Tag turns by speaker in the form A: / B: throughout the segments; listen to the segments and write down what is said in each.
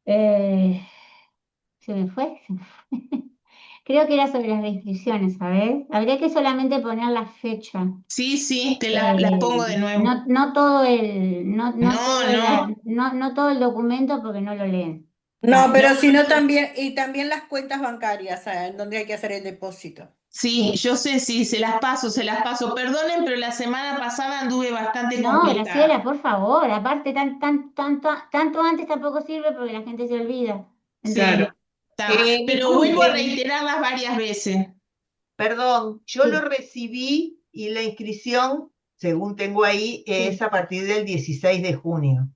A: Eh, se me fue. Creo que era sobre las restricciones, ¿sabes? Habría que solamente poner la fecha.
B: Sí, sí, las pongo de nuevo.
A: No todo
B: No, no.
A: no todo el documento porque no lo leen.
C: No,
A: ¿Sabes?
B: No,
C: pero si no también, y también las cuentas bancarias, en donde hay que hacer el depósito.
B: sí, yo sé, sí, se las paso, se las paso. Perdonen, pero la semana pasada anduve bastante
A: No,
B: complicada.
A: Graciela, por favor. Aparte, tanto antes tampoco sirve porque la gente se olvida.
B: Sí,
A: ¿Entendés?
C: Claro.
B: está. Pero vuelvo a
C: Disculpen,
B: reiterarlas varias veces.
C: perdón, yo lo
A: Sí.
C: recibí y la inscripción, según tengo ahí, es
A: Sí.
C: a partir del 16 de junio.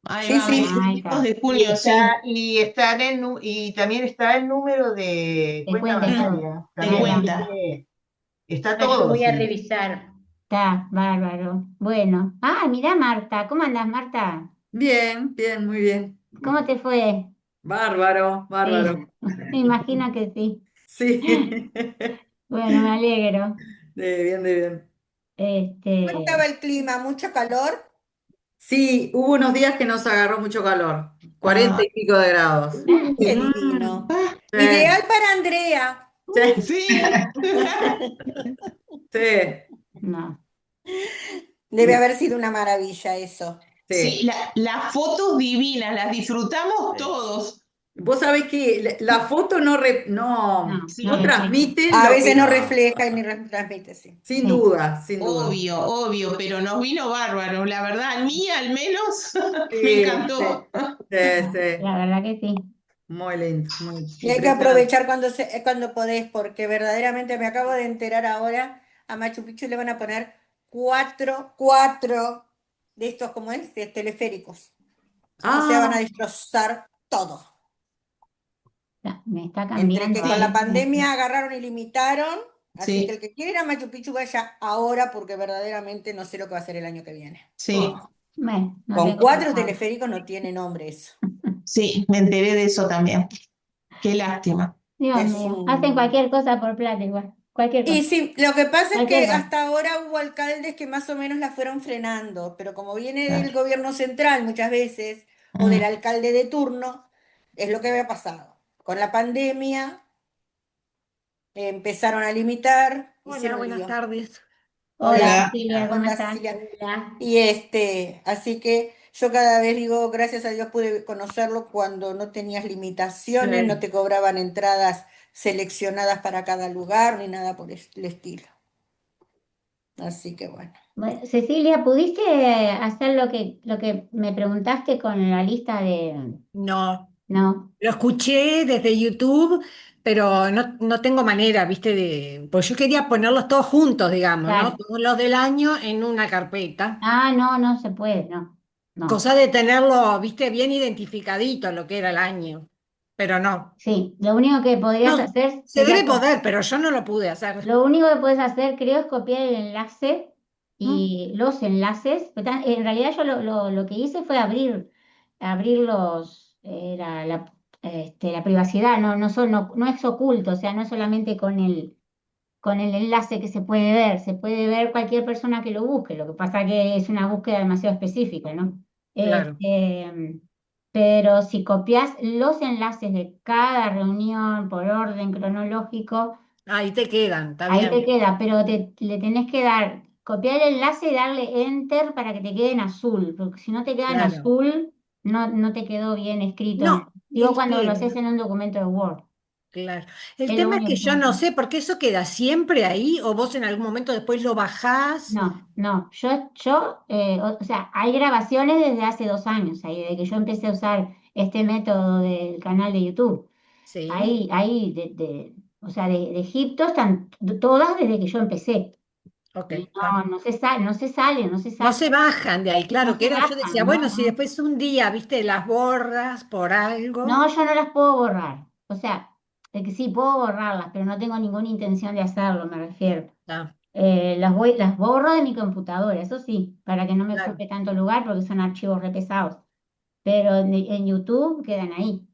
B: Ahí
C: Sí,
B: va,
C: sí.
B: 26
A: Ahí está.
B: de junio, sí.
C: Y también está el número de
A: Te
C: cuenta
A: cuenta y
B: Mm,
A: todo.
C: bancaria
B: de
A: Ahí
C: también,
A: va.
C: así
B: cuenta.
C: que está
D: Ah, yo
C: todo,
D: voy a
C: sí.
D: revisar.
A: Está, bárbaro. Bueno. Ah, mirá, Marta. ¿Cómo andás, Marta?
E: Bien, bien, muy bien.
A: ¿Cómo te fue?
E: Bárbaro,
A: Sí,
E: bárbaro.
A: me imagino que sí.
E: Sí.
A: Bueno, me alegro.
E: De bien, de bien.
C: ¿Cómo
A: Este,
C: estaba el clima? ¿Mucho calor?
E: Sí, hubo unos días que nos agarró mucho calor, 40
B: Ah,
E: y pico de grados.
C: Qué
A: mm,
C: divino.
B: ah,
C: Ideal
E: Sí,
C: para Andrea.
E: sí,
B: sí.
E: sí,
A: no.
C: Debe haber sido una maravilla eso.
B: Sí,
E: sí.
B: las fotos divinas, las disfrutamos
E: Sí.
B: todos.
E: Vos sabés que la foto
A: No
E: no
B: Sí,
A: refleja.
E: transmite
C: A
E: lo
C: veces no
E: que,
C: refleja y ni transmite, sí.
E: sin
A: Sí,
E: duda, sin duda.
B: obvio, obvio, pero nos vino bárbaro. La verdad, a mí al menos me
E: Sí, sí,
B: encantó.
E: sí,
A: no, la
E: sí.
A: verdad que sí.
E: Muy lindo, muy
C: Y hay que
E: impresionante.
C: aprovechar cuando podés, porque verdaderamente me acabo de enterar ahora, a Machu Picchu le van a poner cuatro de estos, como es, de teleféricos. O sea, van a
E: Ah,
C: destrozar todo.
A: Me está
C: Entre
A: cambiando.
C: que
A: A
C: con la
B: Sí,
A: ver,
C: pandemia agarraron y limitaron, así que
B: sí,
C: el que quiera ir a Machu Picchu vaya ahora, porque verdaderamente no sé lo que va a hacer el año que viene.
B: sí,
E: oh,
A: bueno, no
C: Con
A: tengo
C: cuatro
A: pensado.
C: teleféricos no tiene nombre eso.
B: sí, me enteré de eso también. Qué lástima.
A: Dios
C: Es
A: mío, hacen
C: un...
A: cualquier cosa por plata igual. Cualquier
C: Y
A: cosa,
C: sí, lo que pasa es
A: cualquier
C: que
A: cosa.
C: hasta ahora hubo alcaldes que más o menos la fueron frenando, pero como viene del
B: Claro.
C: gobierno central muchas veces, o del
B: Mm,
C: alcalde de turno, es lo que había pasado. Con la pandemia empezaron a limitar,
D: Hola,
C: hicieron un
D: buenas
C: lío.
D: tardes.
A: Hola
C: Hola,
B: hola.
A: Cecilia,
C: ¿cómo
A: ¿cómo
C: andás,
A: estás?
C: Cecilia?
D: Hola.
C: Y así que yo cada vez digo, gracias a Dios pude conocerlo cuando no tenías limitaciones, no
E: sí.
C: te cobraban entradas seleccionadas para cada lugar, ni nada por el estilo. Así que bueno.
A: Bueno, Cecilia, ¿pudiste hacer lo que me preguntaste con la lista de...
D: No,
A: No,
D: lo escuché desde YouTube, pero no tengo manera, viste, pues yo quería ponerlos todos juntos, digamos, ¿no?
A: claro.
D: Todos los del año en una carpeta.
A: Ah, no, no se puede, no, no.
D: Cosa de tenerlo, viste, bien identificadito lo que era el año. Pero no.
A: Sí, lo único que podrías
D: No,
A: hacer
D: se
A: sería
D: debe poder, pero yo no lo pude hacer.
A: lo único que puedes hacer, creo, es copiar el enlace
D: Mm,
A: y los enlaces. En realidad yo lo que hice fue abrir la privacidad, no es oculto, o sea, no es solamente con el enlace que se puede ver, se puede ver cualquier persona que lo busque, lo que pasa que es una búsqueda demasiado específica, ¿no?
D: claro.
A: Este, pero si copias los enlaces de cada reunión por orden cronológico,
D: Ahí te quedan, está
A: ahí te
D: bien.
A: queda, pero le tenés que copiar el enlace y darle enter para que te quede en azul, porque si no te queda en
D: Claro.
A: azul, no te quedó bien escrito.
D: No,
A: Digo cuando lo haces en un documento de Word,
D: claro. El
A: es lo
D: tema es
A: único
D: que
A: que
D: yo
A: puedo
D: no
A: hacer.
D: sé, porque eso queda siempre ahí, o vos en algún momento después lo bajás.
A: No, o sea, hay grabaciones desde hace 2 años, ahí, desde que yo empecé a usar este método del canal de YouTube.
D: Sí,
A: O sea, de Egipto están todas desde que yo empecé.
D: ok,
A: Y
D: está.
A: no se
D: No
A: sacan,
D: se bajan de ahí,
A: no
D: claro, que
A: se
D: era, yo decía,
A: bajan,
D: bueno, si después un día, viste, las borras por
A: no,
D: algo.
A: yo no las puedo borrar. O sea, de que sí puedo borrarlas, pero no tengo ninguna intención de hacerlo, me refiero.
D: Ah,
A: Las borro de mi computadora, eso sí, para que no me
D: claro,
A: ocupe tanto lugar porque son archivos re pesados. Pero en YouTube quedan ahí.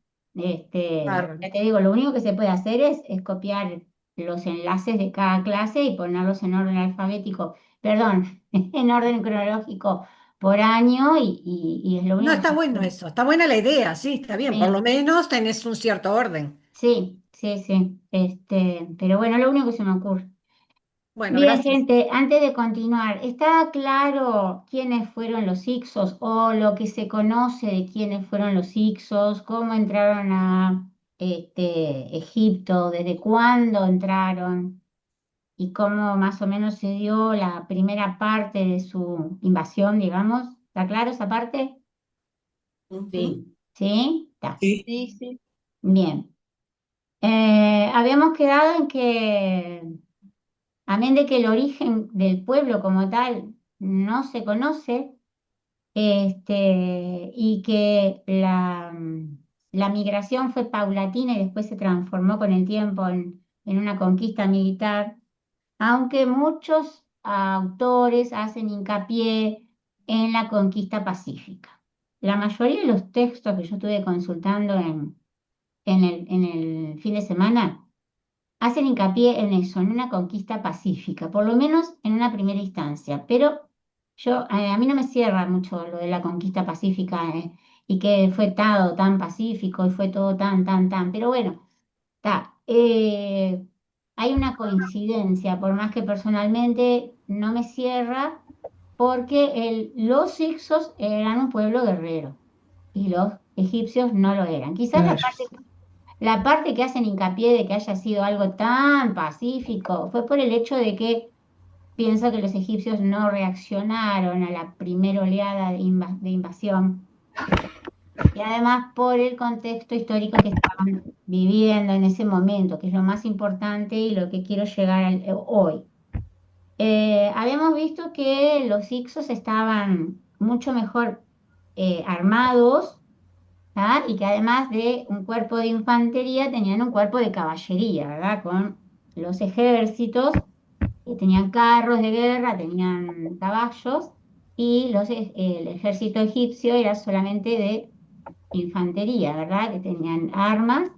D: bárbaro.
A: Ya te digo, lo único que se puede hacer es copiar los enlaces de cada clase y ponerlos en orden alfabético, perdón, en orden cronológico por año y es lo
D: No,
A: único que
D: está
A: se
D: bueno
A: hace.
D: eso, está buena la idea, sí, está bien, por lo
A: Sí,
D: menos tenés un cierto orden.
A: sí, sí, sí. Pero bueno, lo único que se me ocurre.
D: Bueno,
A: Bien,
D: gracias.
A: gente, antes de continuar, ¿está claro quiénes fueron los Hicsos o lo que se conoce de quiénes fueron los Hicsos, cómo entraron a Egipto, desde cuándo entraron y cómo más o menos se dio la primera parte de su invasión, digamos? ¿Está claro esa parte?
C: Ujú.
B: Sí,
A: ¿Sí? Está.
E: Sí.
B: sí, sí.
A: Bien. Habíamos quedado en que, amén de que el origen del pueblo como tal no se conoce, y que la migración fue paulatina y después se transformó con el tiempo en una conquista militar, aunque muchos autores hacen hincapié en la conquista pacífica. La mayoría de los textos que yo estuve consultando en el fin de semana hacen hincapié en eso, en una conquista pacífica, por lo menos en una primera instancia. Pero a mí no me cierra mucho lo de la conquista pacífica, y que fue todo tan pacífico y fue todo tan, tan, tan. Pero bueno, está. Hay una coincidencia, por más que personalmente no me cierra, porque los Hicsos eran un pueblo guerrero y los egipcios no lo eran. Quizás
E: Claro.
A: la parte que hacen hincapié de que haya sido algo tan pacífico fue por el hecho de que pienso que los egipcios no reaccionaron a la primera oleada de invasión y además por el contexto histórico que estaban viviendo en ese momento, que es lo más importante y lo que quiero llegar hoy. Habíamos visto que los Hicsos estaban mucho mejor armados, ¿ah? Y que además de un cuerpo de infantería tenían un cuerpo de caballería, ¿verdad? Con los ejércitos, que tenían carros de guerra, tenían caballos, y el ejército egipcio era solamente de infantería, ¿verdad? Que tenían armas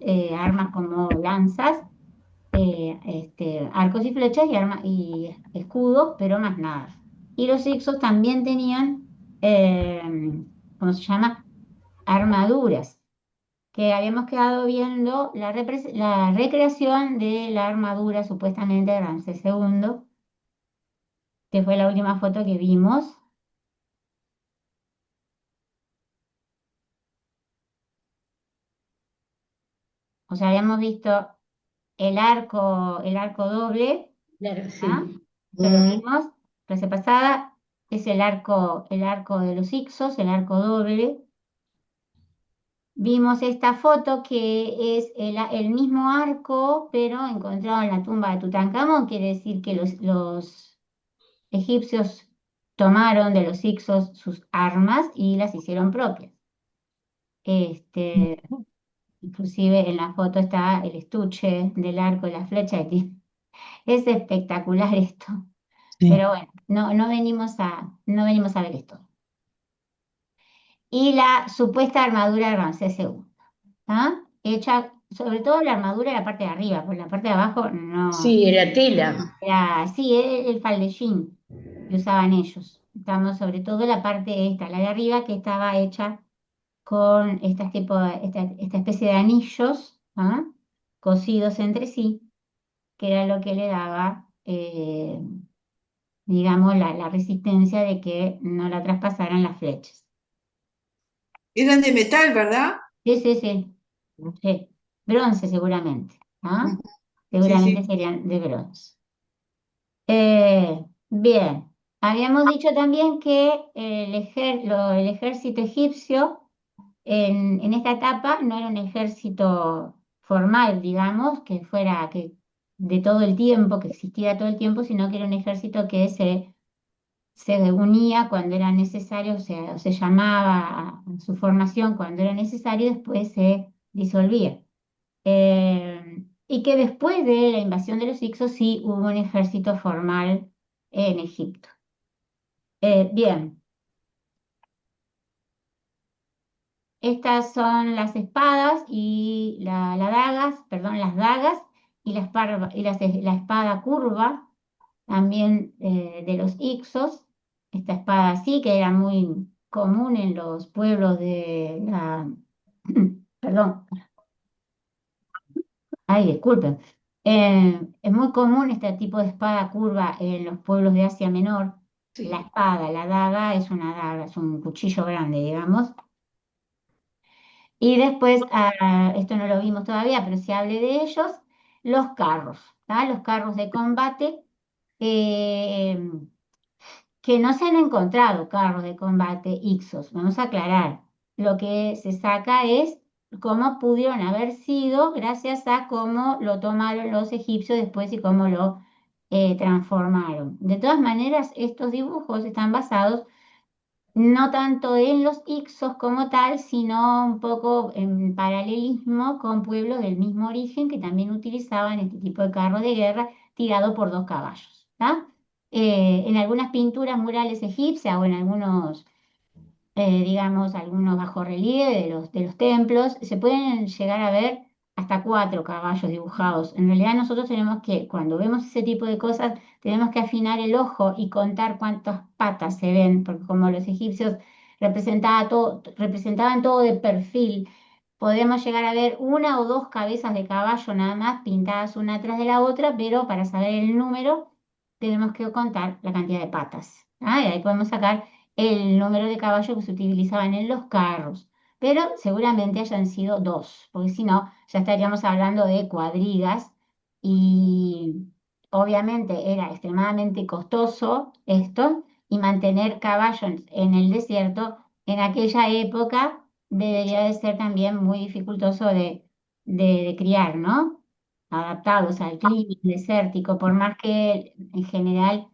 A: como lanzas, arcos y flechas y escudos, pero más nada. Y los Hicsos también tenían, eh, ¿cómo se llama? Armaduras, que habíamos quedado viendo la recreación de la armadura supuestamente de Ramsés II, que fue la última foto que vimos. O sea, habíamos visto el arco doble,
B: Claro,
A: ¿ah?
B: sí.
A: Eso lo vimos la clase pasada. Es el arco de los Ixos, el arco doble. Vimos esta foto que es el mismo arco, pero encontrado en la tumba de Tutankamón. Quiere decir que los egipcios tomaron de los Hicsos sus armas y las hicieron propias. Este, inclusive en la foto está el estuche del arco y la flecha. Es espectacular esto.
B: Sí.
A: Pero bueno, no venimos a ver esto. Y la supuesta armadura de Ramsés II, ¿ah? Hecha, sobre todo la armadura de la parte de arriba, porque la parte de abajo no.
B: Sí, era tela.
A: Sí, el faldellín que usaban ellos. Estamos sobre todo la parte esta, la de arriba, que estaba hecha con esta especie de anillos, ¿ah? Cosidos entre sí, que era lo que le daba, digamos, la resistencia de que no la traspasaran las flechas.
E: Eran de metal, ¿verdad?
A: Sí, sí, sí, sí. Bronce seguramente, ¿ah?
E: Ujú. Sí,
A: Seguramente
E: sí.
A: serían de bronce. Bien, habíamos dicho también que el ejército egipcio en esta etapa no era un ejército formal, digamos, que fuera que de todo el tiempo, que existiera todo el tiempo, sino que era un ejército que se unía cuando era necesario, o se llamaba a su formación cuando era necesario y después se disolvía. Y que después de la invasión de los Hicsos sí hubo un ejército formal en Egipto. Bien, estas son las espadas y las dagas y la espada curva también, de los Hicsos. esta espada así, que era muy común en los pueblos de la... Perdón, ay, disculpen. Es muy común este tipo de espada curva en los pueblos de Asia Menor. La
B: Sí.
A: espada, la daga, es una daga, es un cuchillo grande, digamos. Y después, esto no lo vimos todavía, pero si hable de ellos, los carros, ¿tá? Los carros de combate, eh, que no se han encontrado carros de combate Ixos, vamos a aclarar. Lo que se saca es cómo pudieron haber sido gracias a cómo lo tomaron los egipcios después y cómo lo transformaron. De todas maneras, estos dibujos están basados no tanto en los Ixos como tal, sino un poco en paralelismo con pueblos del mismo origen que también utilizaban este tipo de carro de guerra tirado por dos caballos. ¿Tá? En algunas pinturas murales egipcias o en algunos digamos, algunos bajorrelieves de los templos, se pueden llegar a ver hasta cuatro caballos dibujados. En realidad nosotros tenemos que, cuando vemos ese tipo de cosas, tenemos que afinar el ojo y contar cuántas patas se ven, porque como los egipcios representaban todo de perfil, podemos llegar a ver una o dos cabezas de caballo nada más pintadas una atrás de la otra, pero para saber el número tenemos que contar la cantidad de patas. ¿Ah? Y ahí podemos sacar el número de caballos que se utilizaban en los carros, pero seguramente hayan sido dos, porque si no, ya estaríamos hablando de cuadrigas y obviamente era extremadamente costoso esto y mantener caballos en el desierto en aquella época debería de ser también muy dificultoso de criar, ¿no? Adaptados al clima desértico, por más que en general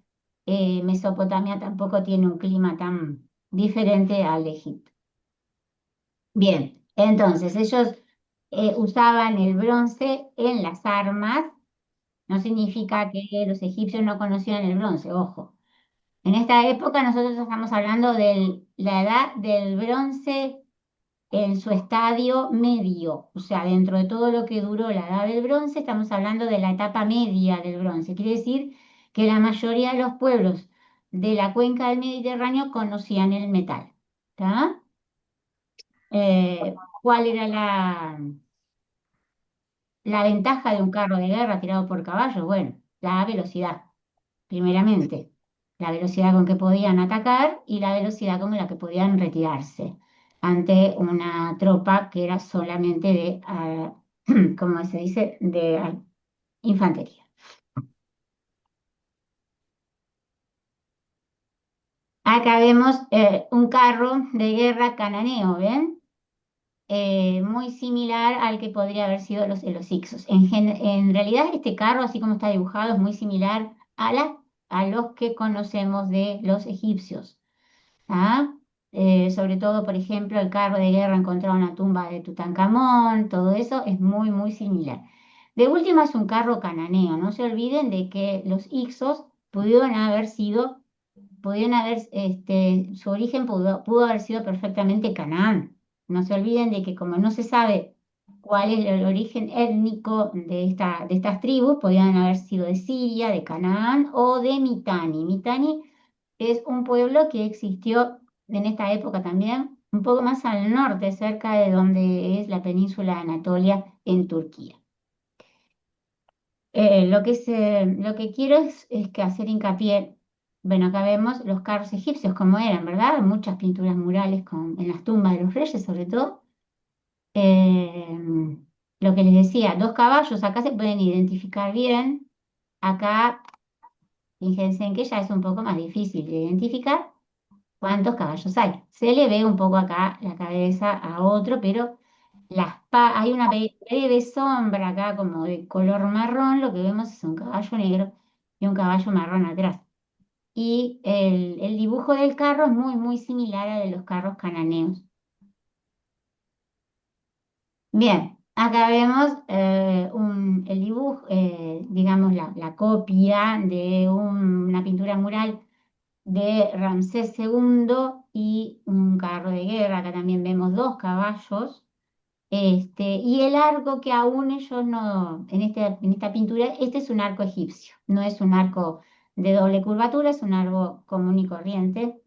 A: Mesopotamia tampoco tiene un clima tan diferente al de Egipto. Bien, entonces ellos usaban el bronce en las armas, no significa que los egipcios no conocían el bronce, ojo. En esta época nosotros estamos hablando de la edad del bronce en su estadio medio, o sea, dentro de todo lo que duró la edad del bronce, estamos hablando de la etapa media del bronce. Quiere decir que la mayoría de los pueblos de la cuenca del Mediterráneo conocían el metal. ¿Tá? ¿Cuál era la ventaja de un carro de guerra tirado por caballos? Bueno, la velocidad, primeramente. La velocidad con que podían atacar y la velocidad con la que podían retirarse ante una tropa que era solamente de, como se dice, de infantería. Acá vemos un carro de guerra cananeo, ¿ven? Muy similar al que podría haber sido los Ixos. En realidad este carro, así como está dibujado, es muy similar a los que conocemos de los egipcios. ¿Ah? Sobre todo, por ejemplo, el carro de guerra encontrado en la tumba de Tutankamón, todo eso es muy, muy similar. De última es un carro cananeo, no se olviden de que los Ixos pudieron haber, su origen pudo haber sido perfectamente Canaán. No se olviden de que como no se sabe cuál es el origen étnico de estas tribus, podían haber sido de Siria, de Canaán o de Mitani. Mitani es un pueblo que existió en esta época también, un poco más al norte, cerca de donde es la península de Anatolia en Turquía. Lo que quiero es que hacer hincapié, bueno, acá vemos los carros egipcios como eran, ¿verdad? Muchas pinturas murales en las tumbas de los reyes, sobre todo. Eh, lo que les decía, dos caballos, acá se pueden identificar bien. Acá, fíjense en que ya es un poco más difícil de identificar cuántos caballos hay. Se le ve un poco acá la cabeza a otro, pero hay una breve sombra acá como de color marrón, lo que vemos es un caballo negro y un caballo marrón atrás. Y el dibujo del carro es muy, muy similar al de los carros cananeos. Bien, acá vemos el dibujo, digamos la copia de una pintura mural de Ramsés II y un carro de guerra. Acá también vemos dos caballos. Y el arco que aún ellos no, en esta pintura, este es un arco egipcio, no es un arco de doble curvatura, es un árbol común y corriente.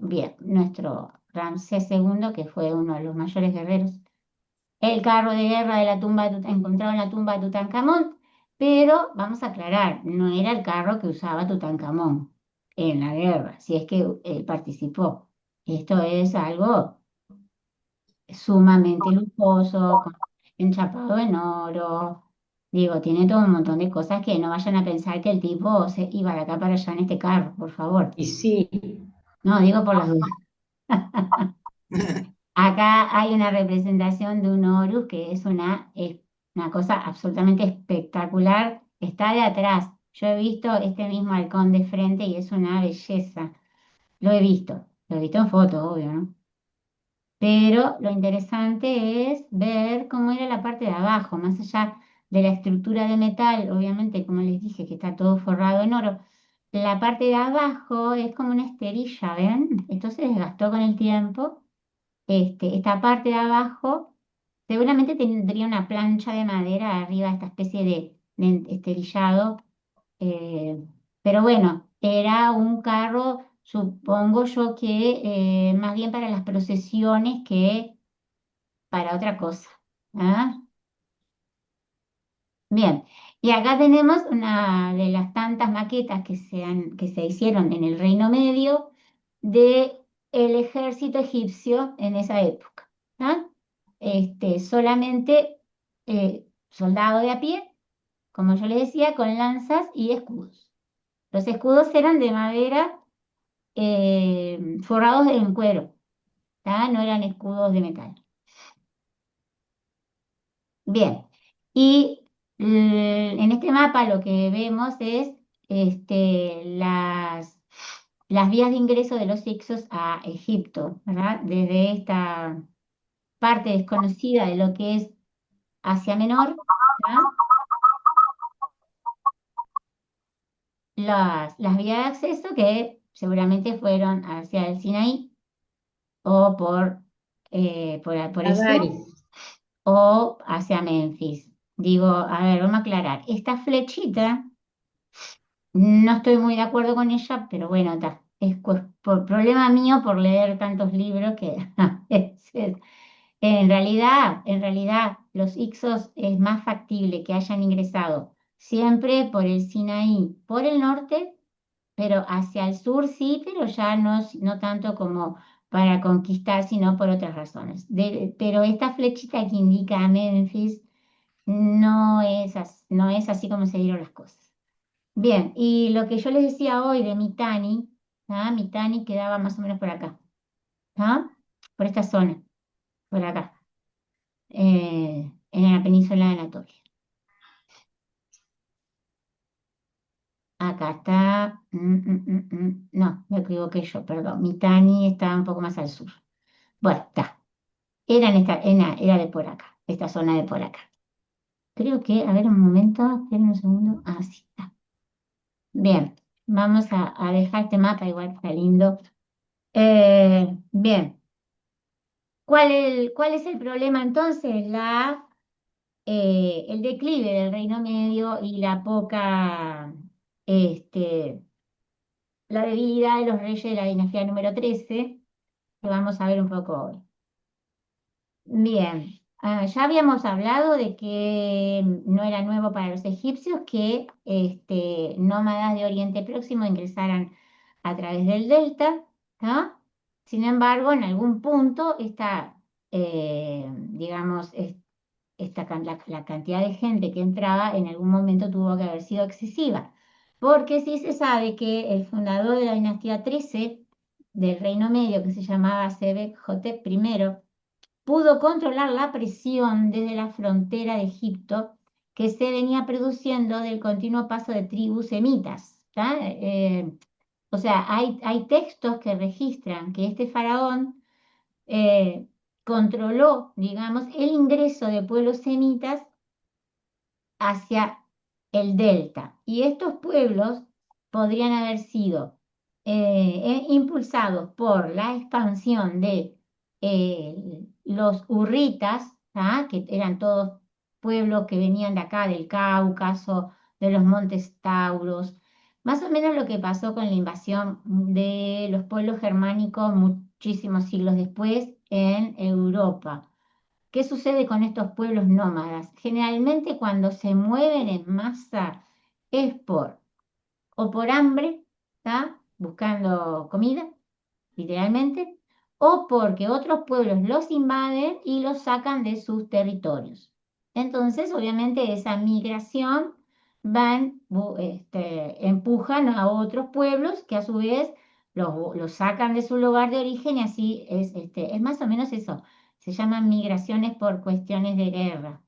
A: Bien, nuestro Ramsés II, que fue uno de los mayores guerreros, el carro de guerra de la tumba encontrado en la tumba de Tutankamón, pero vamos a aclarar, no era el carro que usaba Tutankamón en la guerra, si es que él participó. Esto es algo sumamente lujoso, enchapado en oro. Digo, tiene todo un montón de cosas que no vayan a pensar que el tipo se iba de acá para allá en este carro, por favor.
E: Y sí,
A: No, digo por las dudas. Acá hay una representación de un Horus que es una cosa absolutamente espectacular. Está de atrás. Yo he visto este mismo halcón de frente y es una belleza. Lo he visto en fotos, obvio, ¿no? Pero lo interesante es ver cómo era la parte de abajo, más allá de la estructura de metal, obviamente, como les dije, que está todo forrado en oro. La parte de abajo es como una esterilla, ¿ven? Esto se desgastó con el tiempo. Esta parte de abajo seguramente tendría una plancha de madera arriba, esta especie de esterillado, eh, pero bueno, era un carro, supongo yo que más bien para las procesiones que para otra cosa. ¿Ah? Bien, y acá tenemos una de las tantas maquetas que se hicieron en el Reino Medio de el ejército egipcio en esa época. ¿Ah? Solamente soldado de a pie, como yo les decía, con lanzas y escudos. Los escudos eran de madera forrados en cuero, ¿tá? No eran escudos de metal. Bien, y en este mapa lo que vemos es las vías de ingreso de los Hicsos a Egipto, ¿verdad? Desde esta parte desconocida de lo que es Asia Menor, ¿tá? Las vías de acceso que seguramente fueron hacia el Sinaí o por el sur
E: Agares.
A: o hacia Memphis. Digo, a ver, vamos a aclarar. Esta flechita, no estoy muy de acuerdo con ella, pero bueno, está. Es por problema mío por leer tantos libros que a veces en realidad, los Ixos es más factible que hayan ingresado siempre por el Sinaí, por el norte, pero hacia el sur sí, pero ya no tanto como para conquistar, sino por otras razones. Pero esta flechita que indica a Memphis no es así como se dieron las cosas. Bien, y lo que yo les decía hoy de Mitani, ¿ah? Mitani quedaba más o menos por acá, ¿ah? Por esta zona, por acá, en la península de Anatolia. Acá está, no, me equivoqué yo, perdón. Mitani está un poco más al sur. Bueno, está. Era de por acá, esta zona de por acá. Creo que, a ver un momento, esperen un segundo. Ah, sí, está. Bien, vamos a dejar este mapa, igual está lindo. Bien, ¿cuál es el problema entonces? El declive del Reino Medio y la poca, este, la debilidad de los reyes de la dinastía número 13, que vamos a ver un poco hoy. Bien, ya habíamos hablado de que no era nuevo para los egipcios que nómadas de Oriente Próximo ingresaran a través del delta, ¿no? Sin embargo, en algún punto digamos, la cantidad de gente que entraba en algún momento tuvo que haber sido excesiva, porque sí se sabe que el fundador de la dinastía 13 del Reino Medio, que se llamaba Sebek-Hotep I, pudo controlar la presión desde la frontera de Egipto que se venía produciendo del continuo paso de tribus semitas. ¿Tá? O sea, hay textos que registran que este faraón eh, controló, digamos, el ingreso de pueblos semitas hacia el delta. Y estos pueblos podrían haber sido impulsados por la expansión de los hurritas, ¿ah? Que eran todos pueblos que venían de acá, del Cáucaso, de los montes Tauros, Más o menos lo que pasó con la invasión de los pueblos germánicos muchísimos siglos después en Europa. ¿Qué sucede con estos pueblos nómadas? Generalmente cuando se mueven en masa es o por hambre, ¿tá? Buscando comida, literalmente, o porque otros pueblos los invaden y los sacan de sus territorios. Entonces, obviamente, esa migración empujan a otros pueblos que a su vez los sacan de su lugar de origen y así es más o menos eso. Se llaman migraciones por cuestiones de guerra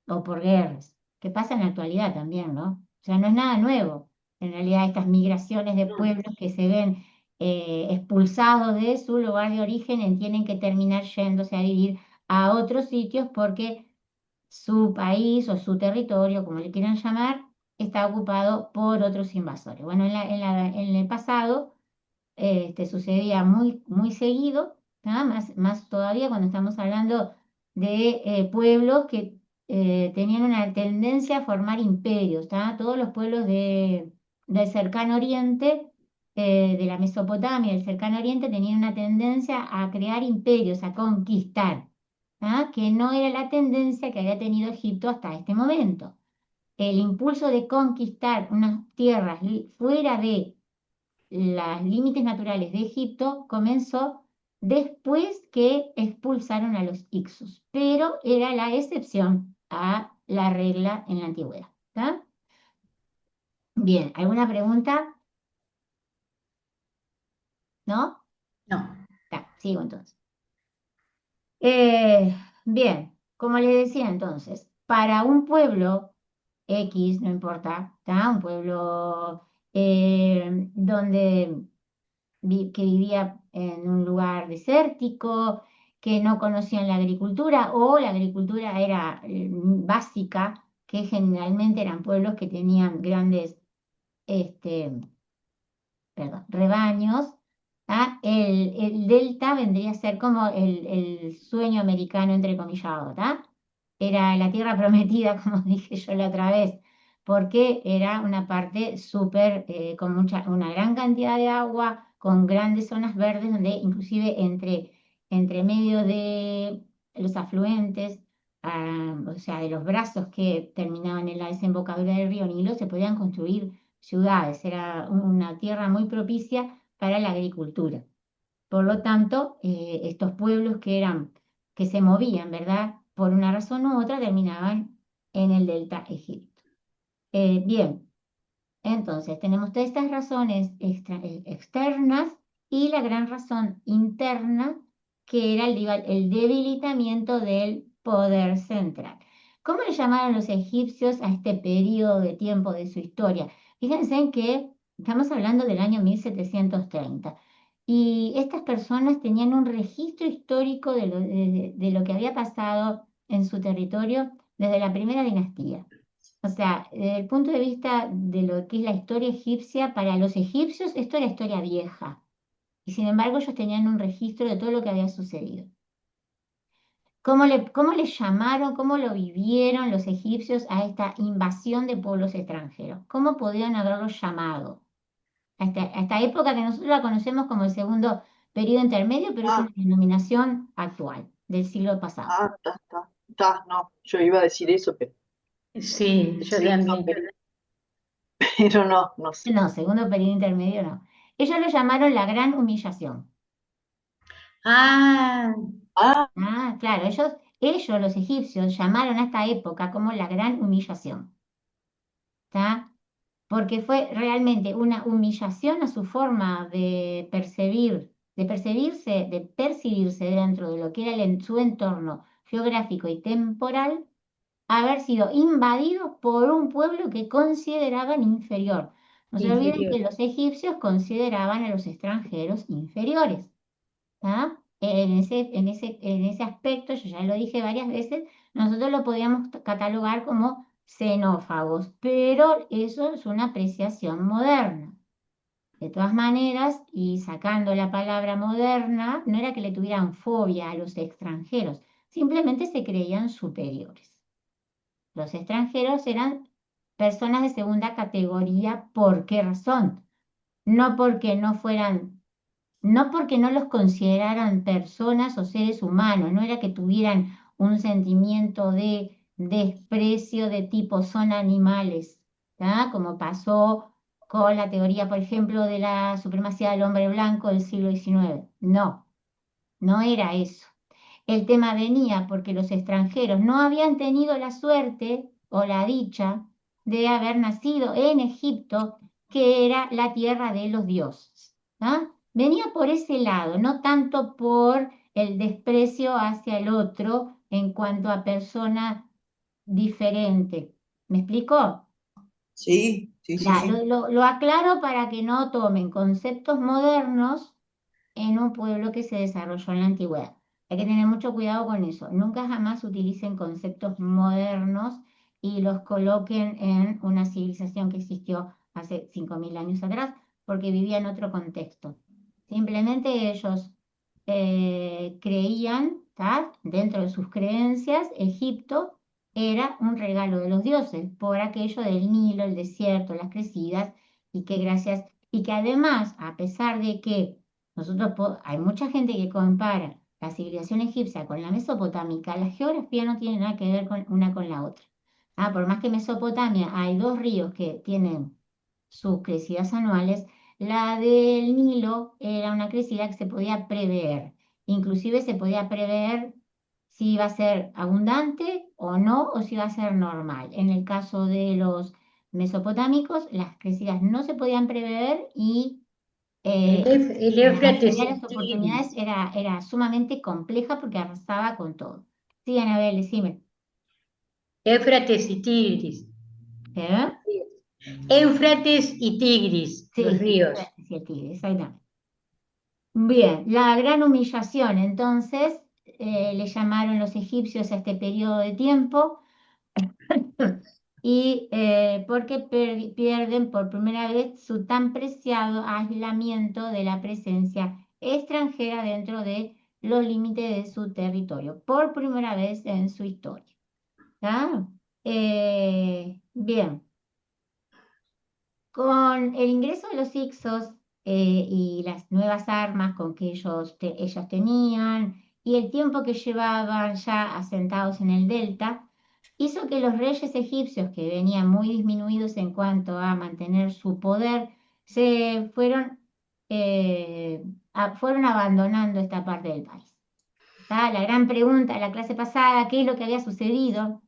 A: o por guerras, que pasa en la actualidad también, ¿no? O sea, no es nada nuevo. En realidad, estas migraciones de
E: No.
A: pueblos que se ven expulsados de su lugar de origen y tienen que terminar yéndose a vivir a otros sitios porque su país o su territorio, como le quieran llamar, está ocupado por otros invasores. Bueno, en el pasado sucedía muy seguido, ¿tá? Más todavía cuando estamos hablando de pueblos que tenían una tendencia a formar imperios, ¿tá? Todos los pueblos del cercano oriente, de la Mesopotamia, del cercano oriente, tenían una tendencia a crear imperios, a conquistar, ¿tá? Que no era la tendencia que había tenido Egipto hasta este momento. El impulso de conquistar unas tierras fuera de los límites naturales de Egipto comenzó después que expulsaron a los Ixos, pero era la excepción a la regla en la antigüedad. ¿Tá? Bien, ¿alguna pregunta? ¿No?
E: No.
A: Tá, sigo entonces. Eh, bien, como les decía entonces, para un pueblo X, no importa, ¿tá? Un pueblo donde que vivía en un lugar desértico, que no conocían la agricultura o la agricultura era básica, que generalmente eran pueblos que tenían grandes este, perdón, rebaños. ¿Ah? El delta vendría a ser como el sueño americano entrecomillado, ¿tá? Era la tierra prometida, como dije yo la otra vez, porque era una parte súper, con una gran cantidad de agua, con grandes zonas verdes, donde inclusive entre medio de los afluentes, o sea, de los brazos que terminaban en la desembocadura del río Nilo, se podían construir ciudades. Era una tierra muy propicia para la agricultura. Por lo tanto, estos pueblos que se movían, ¿verdad? Por una razón u otra, terminaban en el delta Egipto. Bien, entonces tenemos todas estas razones externas y la gran razón interna, que era el debilitamiento del poder central. ¿Cómo le llamaron los egipcios a este periodo de tiempo de su historia? Fíjense en que estamos hablando del año 1730 y estas personas tenían un registro histórico de lo que había pasado en su territorio desde la primera dinastía. O sea, desde el punto de vista de lo que es la historia egipcia, para los egipcios esto era historia vieja. Y sin embargo ellos tenían un registro de todo lo que había sucedido. ¿Cómo le llamaron, cómo lo vivieron los egipcios a esta invasión de pueblos extranjeros? ¿Cómo podrían haberlo llamado? A esta época que nosotros la conocemos como el segundo periodo intermedio, pero es
E: Ah,
A: una denominación actual, del siglo pasado.
E: no. Yo iba a decir eso, pero
D: Sí,
E: el
D: yo
E: segundo
D: también.
E: periodo, pero no sé.
A: No, segundo periodo intermedio no. Ellos lo llamaron la gran humillación.
D: Ah,
E: Ah,
A: Ah, claro, ellos, los egipcios, llamaron a esta época como la gran humillación, ¿tá? Porque fue realmente una humillación a su forma de percibirse dentro de lo que era su entorno geográfico y temporal, haber sido invadidos por un pueblo que consideraban inferior. No se olviden que
D: inferior.
A: los egipcios consideraban a los extranjeros inferiores. ¿Ah? En ese aspecto, yo ya lo dije varias veces, nosotros lo podíamos catalogar como xenófagos, pero eso es una apreciación moderna. De todas maneras, y sacando la palabra moderna, no era que le tuvieran fobia a los extranjeros, simplemente se creían superiores. Los extranjeros eran personas de segunda categoría. ¿Por qué razón? No porque no fueran, no porque no los consideraran personas o seres humanos, no era que tuvieran un sentimiento de desprecio de tipo son animales, ¿tá? Como pasó con la teoría, por ejemplo, de la supremacía del hombre blanco del siglo XIX. No, no era eso. El tema venía porque los extranjeros no habían tenido la suerte o la dicha de haber nacido en Egipto, que era la tierra de los dioses. ¿Ah? Venía por ese lado, no tanto por el desprecio hacia el otro en cuanto a persona diferente. ¿Me explico?
C: Sí, sí, sí, sí.
A: Lo aclaro para que no tomen conceptos modernos en un pueblo que se desarrolló en la antigüedad. Hay que tener mucho cuidado con eso. Nunca jamás utilicen conceptos modernos y los coloquen en una civilización que existió hace 5.000 años atrás, porque vivía en otro contexto. Simplemente ellos creían, ¿tá? Dentro de sus creencias, Egipto era un regalo de los dioses por aquello del Nilo, el desierto, las crecidas, y que gracias, y que además, a pesar de que hay mucha gente que compara la civilización egipcia con la mesopotámica, la geografía no tiene nada que ver con una con la otra. Por más que en Mesopotamia hay dos ríos que tienen sus crecidas anuales, la del Nilo era una crecida que se podía prever. Inclusive se podía prever si iba a ser abundante o no, o si iba a ser normal. En el caso de los mesopotámicos, las crecidas no se podían prever y
D: El
A: la
D: Éufrates
A: mayoría de
D: y
A: las oportunidades
D: Tigris.
A: era sumamente compleja porque arrasaba con todo. Sí, Anabel, decime.
D: Éufrates y Tigris.
A: ¿Eh?
D: Éufrates y Tigris,
A: Sí,
D: los
A: sí,
D: ríos.
A: sí, el tigre, exactamente. Bien, la gran humillación, entonces, le llamaron los egipcios a este periodo de tiempo y porque pierden por primera vez su tan preciado aislamiento de la presencia extranjera dentro de los límites de su territorio, por primera vez en su historia. ¿Tá? Bien. Con el ingreso de los Hicsos y las nuevas armas con que ellos tenían y el tiempo que llevaban ya asentados en el delta, hizo que los reyes egipcios, que venían muy disminuidos en cuanto a mantener su poder, se fueron abandonando esta parte del país. La gran pregunta de la clase pasada, ¿qué es lo que había sucedido?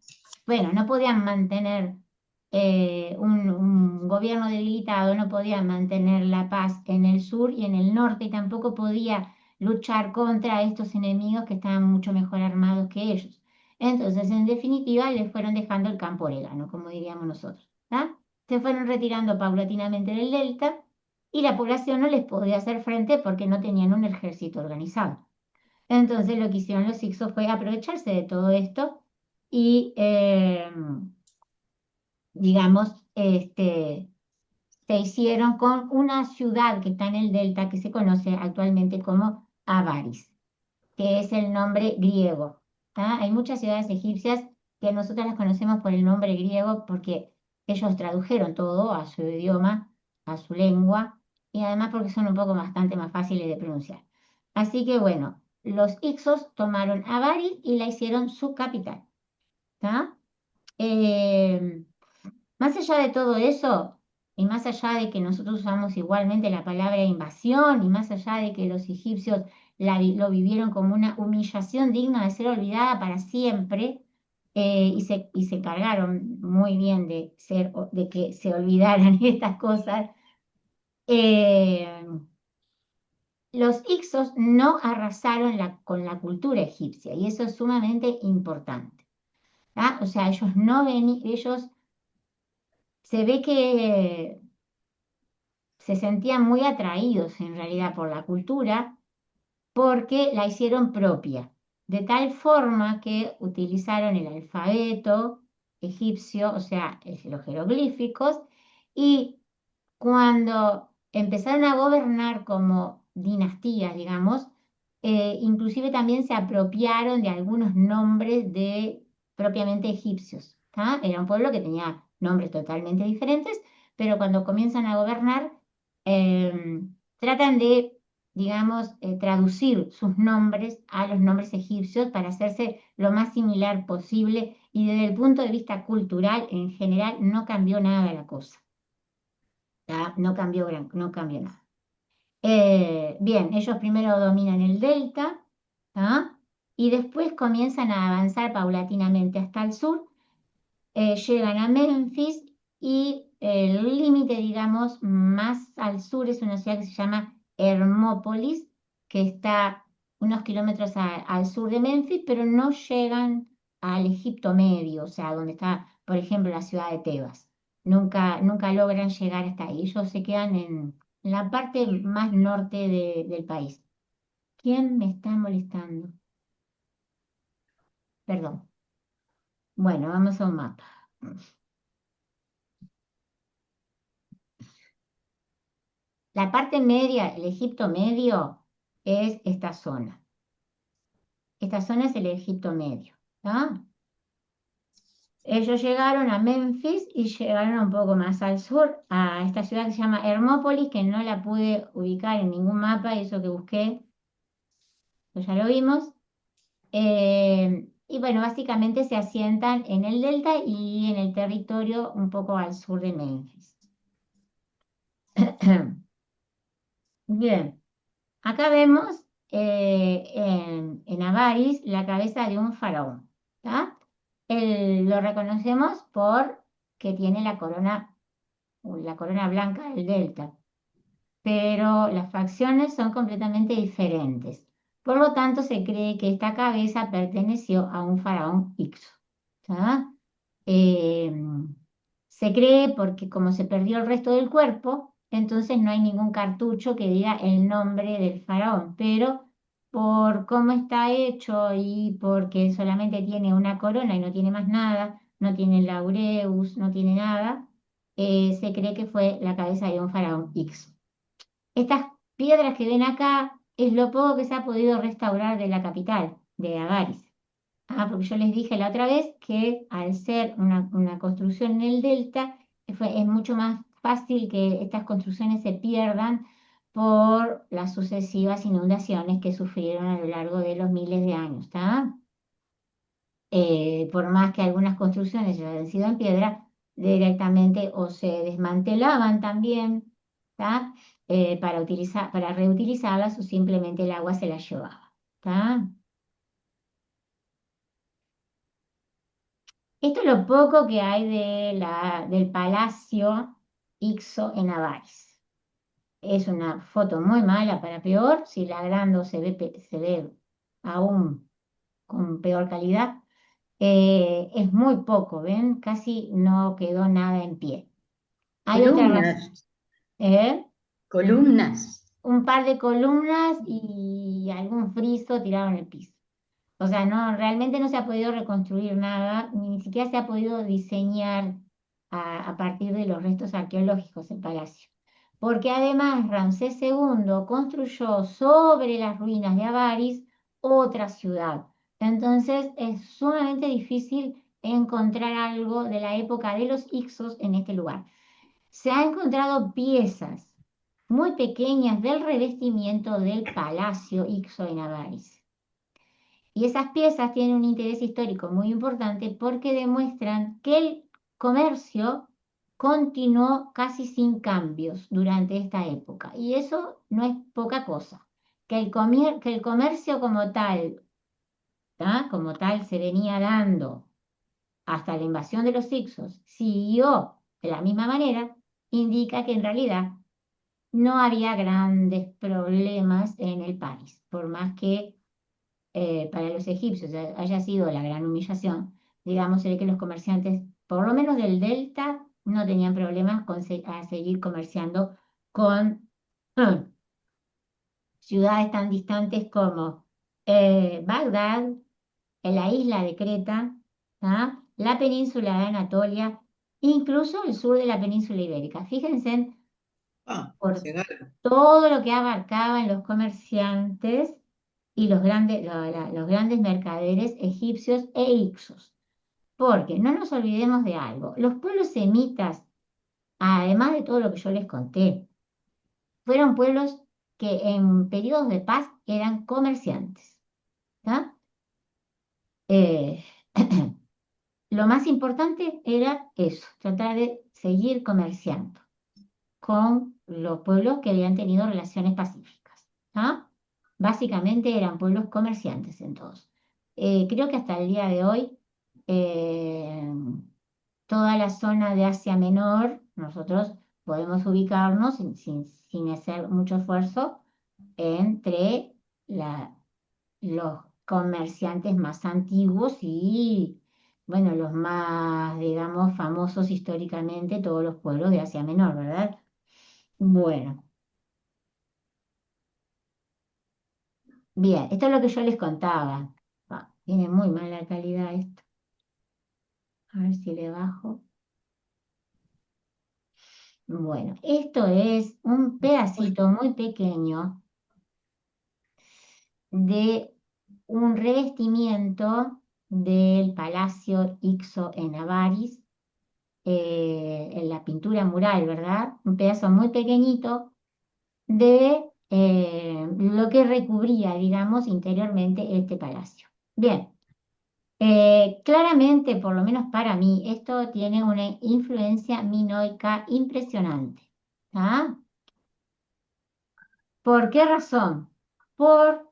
A: Bueno, no podían mantener un gobierno debilitado, no podía mantener la paz en el sur y en el norte, y tampoco podía luchar contra estos enemigos que estaban mucho mejor armados que ellos. Entonces, en definitiva, les fueron dejando el campo orégano, como diríamos nosotros. ¿Tá? Se fueron retirando paulatinamente del delta y la población no les podía hacer frente porque no tenían un ejército organizado. Entonces lo que hicieron los Ixos fue aprovecharse de todo esto y, digamos, se hicieron con una ciudad que está en el delta que se conoce actualmente como Avaris, que es el nombre griego. ¿Tá? Hay muchas ciudades egipcias que nosotros las conocemos por el nombre griego porque ellos tradujeron todo a su idioma, a su lengua, y además porque son un poco bastante más fáciles de pronunciar. Así que bueno, los Ixos tomaron Avaris y la hicieron su capital. ¿Tá? Eh, Más allá de todo eso, y más allá de que nosotros usamos igualmente la palabra invasión, y más allá de que los egipcios lo vivieron como una humillación digna de ser olvidada para siempre, y se cargaron muy bien de que se olvidaran estas cosas, eh, los Ixos no arrasaron con la cultura egipcia, y eso es sumamente importante. ¿Tá? O sea, ellos se ve que se sentían muy atraídos en realidad por la cultura porque la hicieron propia, de tal forma que utilizaron el alfabeto egipcio, o sea, los jeroglíficos, y cuando empezaron a gobernar como dinastías, digamos, inclusive también se apropiaron de algunos nombres de propiamente egipcios. ¿Tá? Era un pueblo que tenía nombres totalmente diferentes, pero cuando comienzan a gobernar, eh, tratan de, digamos, traducir sus nombres a los nombres egipcios para hacerse lo más similar posible y desde el punto de vista cultural en general no cambió nada la cosa. ¿Tá? No cambió nada. Bien, ellos primero dominan el delta, ¿tá? Y después comienzan a avanzar paulatinamente hasta el sur, llegan a Memphis y el límite, digamos, más al sur es una ciudad que se llama Hermópolis, que está unos kilómetros al sur de Memphis, pero no llegan al Egipto Medio, o sea, donde está, por ejemplo, la ciudad de Tebas. Nunca logran llegar hasta ahí. Ellos se quedan en la parte más norte del país. ¿Quién me está molestando? Perdón. Bueno, vamos a un mapa. La parte media, el Egipto medio, es esta zona. Esta zona es el Egipto medio. ¿Tá? Ellos llegaron a Memphis y llegaron un poco más al sur, a esta ciudad que se llama Hermópolis, que no la pude ubicar en ningún mapa, y eso que busqué, pues ya lo vimos. Y bueno, básicamente se asientan en el delta y en el territorio un poco al sur de Memphis. Bien, acá vemos en Avaris la cabeza de un faraón. ¿Tá? Lo reconocemos por que tiene la corona blanca del delta, pero las facciones son completamente diferentes. Por lo tanto, se cree que esta cabeza perteneció a un faraón Ixo. ¿Tá? Eh, Se cree porque como se perdió el resto del cuerpo, entonces no hay ningún cartucho que diga el nombre del faraón, pero por cómo está hecho y porque solamente tiene una corona y no tiene más nada, no tiene laureus, no tiene nada, se cree que fue la cabeza de un faraón X. Estas piedras que ven acá es lo poco que se ha podido restaurar de la capital, de Avaris. Porque yo les dije la otra vez que al ser una construcción en el delta, es mucho más fácil que estas construcciones se pierdan por las sucesivas inundaciones que sufrieron a lo largo de los miles de años, ¿tá? Por más que algunas construcciones ya hayan sido en piedra, directamente o se desmantelaban también, ¿tá? Para reutilizarlas o simplemente el agua se las llevaba, ¿tá? Esto es lo poco que hay del Palacio Ixo en Avaris. Es una foto muy mala para peor, si la agrando se ve aún con peor calidad. Es muy poco, ¿ven? Casi no quedó nada en pie. Hay otra razón.
F: Columnas,
A: ¿Eh?
F: columnas.
A: Un par de columnas y algún friso tirado en el piso. O sea, no, realmente no se ha podido reconstruir nada, ni siquiera se ha podido diseñar a partir de los restos arqueológicos el palacio. Porque además Ramsés II construyó sobre las ruinas de Avaris otra ciudad. Entonces es sumamente difícil encontrar algo de la época de los Ixos en este lugar. Se han encontrado piezas muy pequeñas del revestimiento del palacio Ixo en Avaris. Y esas piezas tienen un interés histórico muy importante porque demuestran que el comercio continuó casi sin cambios durante esta época. Y eso no es poca cosa. Que el comercio como tal, ¿tá? Como tal se venía dando hasta la invasión de los Hicsos, siguió de la misma manera, indica que en realidad no había grandes problemas en el país, por más que para los egipcios haya sido la gran humillación, digamos, se ve que los comerciantes, por lo menos del delta, no tenían problemas a seguir comerciando con ciudades tan distantes como Bagdad, en la isla de Creta, ¿tá? La península de Anatolia, incluso el sur de la península ibérica. Fíjense
E: Ah,
A: por
E: llegaron.
A: todo lo que abarcaban los comerciantes y los grandes mercaderes egipcios e hicsos. Porque no nos olvidemos de algo. Los pueblos semitas, además de todo lo que yo les conté, fueron pueblos que en periodos de paz eran comerciantes. ¿Tá? Eh, lo más importante era eso, tratar de seguir comerciando con los pueblos que habían tenido relaciones pacíficas. ¿Tá? Básicamente eran pueblos comerciantes en todos. Creo que hasta el día de hoy, eh, toda la zona de Asia Menor, nosotros podemos ubicarnos sin hacer mucho esfuerzo entre los comerciantes más antiguos y, bueno, los más, digamos, famosos históricamente, todos los pueblos de Asia Menor, ¿verdad? Bueno, bien, esto es lo que yo les contaba. Tiene muy mala calidad esto. A ver si le bajo. Bueno, esto es un pedacito muy pequeño de un revestimiento del Palacio Ixo en Avaris, en la pintura mural, ¿verdad? Un pedazo muy pequeñito de lo que recubría, digamos, interiormente este palacio. Bien, claramente, por lo menos para mí, esto tiene una influencia minoica impresionante. ¿Ah? ¿Por qué razón?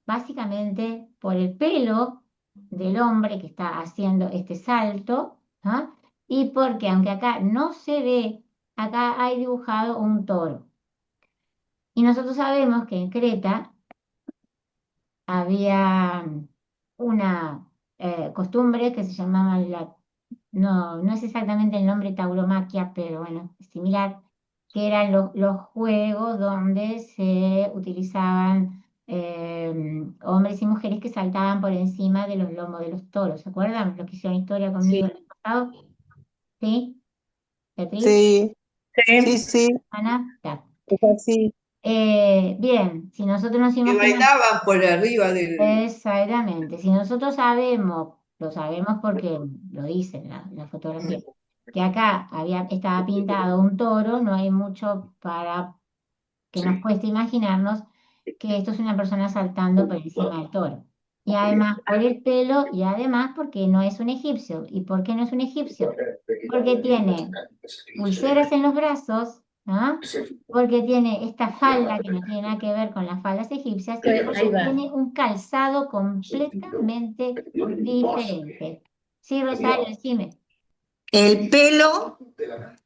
A: Básicamente, por el pelo del hombre que está haciendo este salto, ¿ah? Y porque aunque acá no se ve, acá hay dibujado un toro. Y nosotros sabemos que en Creta había una costumbre que se llamaba no es exactamente el nombre tauromaquia, pero bueno, es similar, que eran los juegos donde se utilizaban hombres y mujeres que saltaban por encima de los lomos de los toros. ¿Se acuerdan? Lo que hicieron historia conmigo el
F: Sí,
A: año pasado. ¿Sí? ¿Beatriz?
F: sí, sí,
C: Sí.
F: sí,
A: ¿Ana? Ya.
F: es así.
A: Bien, si nosotros nos
E: Que
A: hicimos que
E: bailaban por arriba del...
A: exactamente. Si nosotros sabemos, lo sabemos porque lo dice la fotografía, que acá estaba pintado un toro, no hay mucho para que nos cueste imaginarnos que esto es una persona saltando por encima del toro. Y además por el pelo y además porque no es un egipcio. ¿Y por qué no es un egipcio? Porque tiene pulseras en los brazos, ¿ah? Porque tiene esta falda que no tiene nada que ver con las faldas egipcias y porque
G: Ahí va.
A: tiene un calzado completamente diferente. Sí, Rosario, decime.
C: El pelo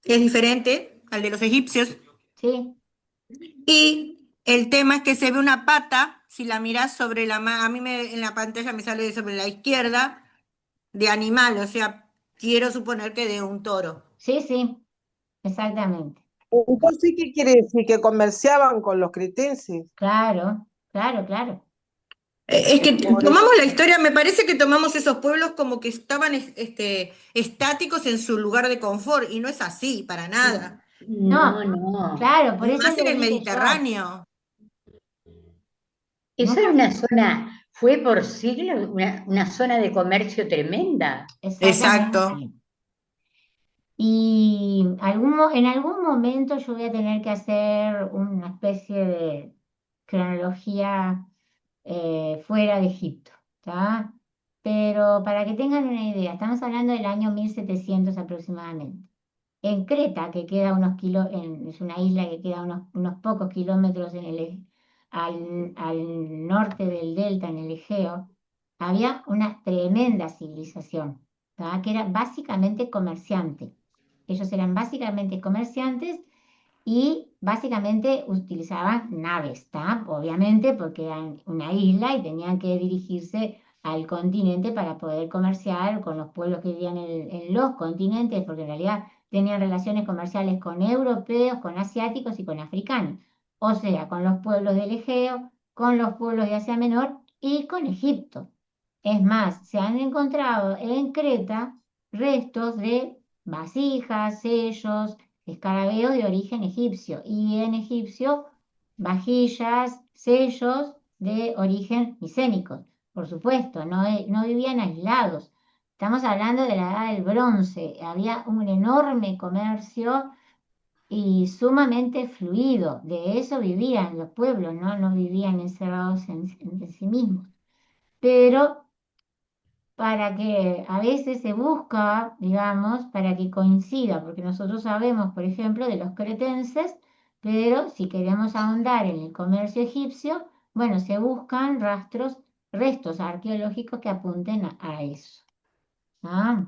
C: es diferente al de los egipcios
A: Sí,
C: y el tema es que se ve una pata, si la mirás sobre a mí en la pantalla me sale sobre la izquierda, de animal, o sea, quiero suponer que de un toro.
A: sí, sí, exactamente.
F: Entonces, ¿qué quiere decir? Que comerciaban con los cretenses.
A: Claro, claro, claro.
C: Es que
F: Por eso.
C: tomamos la historia, me parece que tomamos esos pueblos como que estaban estáticos en su lugar de confort y no es así, para nada.
G: No,
A: No,
G: no.
A: claro, por
C: Y
A: eso
C: más en
A: lo
C: el
A: dije yo.
C: Mediterráneo.
G: Esa
A: Muchas,
G: era una zona, fue por siglos una zona de comercio tremenda.
C: Exacto.
A: exactamente. Y en algún momento yo voy a tener que hacer una especie de cronología fuera de Egipto, ¿tá? Pero para que tengan una idea, estamos hablando del año 1700 aproximadamente. En Creta, que queda es una isla que queda unos pocos kilómetros al norte del delta, en el Egeo, había una tremenda civilización, ¿tá? Que era básicamente comerciante. Ellos eran básicamente comerciantes y básicamente utilizaban naves, ¿tá? Obviamente porque eran una isla y tenían que dirigirse al continente para poder comerciar con los pueblos que vivían en los continentes, porque en realidad tenían relaciones comerciales con europeos, con asiáticos y con africanos, o sea, con los pueblos del Egeo, con los pueblos de Asia Menor y con Egipto. Es más, se han encontrado en Creta restos de vasijas, sellos, escarabeos de origen egipcio y en egipcio vajillas, sellos de origen micénico. Por supuesto, no vivían aislados. Estamos hablando de la edad del bronce. Había un enorme comercio y sumamente fluido. De eso vivían los pueblos, ¿no? No vivían encerrados en sí mismos. Pero para que a veces se busca, digamos, para que coincida, porque nosotros sabemos, por ejemplo, de los cretenses, pero si queremos ahondar en el comercio egipcio, bueno, se buscan restos arqueológicos que apunten a eso. ¿Ah?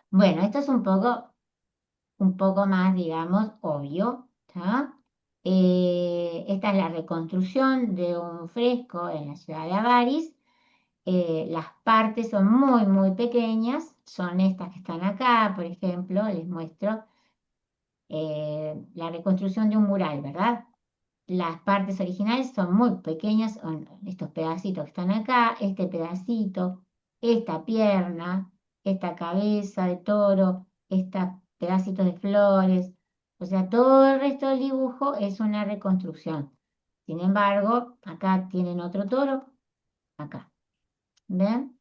A: Bueno, esto es un poco más, digamos, obvio. ¿Tá? Esta es la reconstrucción de un fresco en la ciudad de Avaris. Las partes son muy, muy pequeñas, son estas que están acá, por ejemplo, les muestro la reconstrucción de un mural, ¿verdad? Las partes originales son muy pequeñas, son estos pedacitos que están acá, este pedacito, esta pierna, esta cabeza de toro, estos pedacitos de flores, o sea, todo el resto del dibujo es una reconstrucción. Sin embargo, acá tienen otro toro, acá, ¿ven?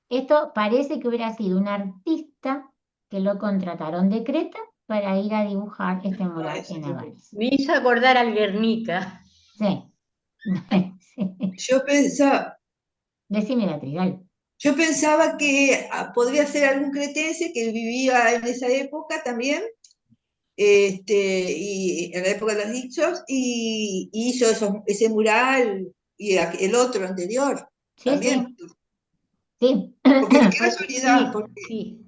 A: Esto parece que hubiera sido un artista que lo contrataron de Creta para ir a dibujar este mural en Avaris.
G: Me hizo acordar al Guernica.
A: Sí. Sí.
H: Yo pensaba,
A: Decime, Beatriz, dale.
H: yo pensaba que podría ser algún cretense que vivía en esa época también, y en la época de los dichos, y hizo ese mural y el otro anterior
A: Sí, sí,
H: también.
A: sí.
H: Porque qué
G: Sí,
H: casualidad, porque
G: sí.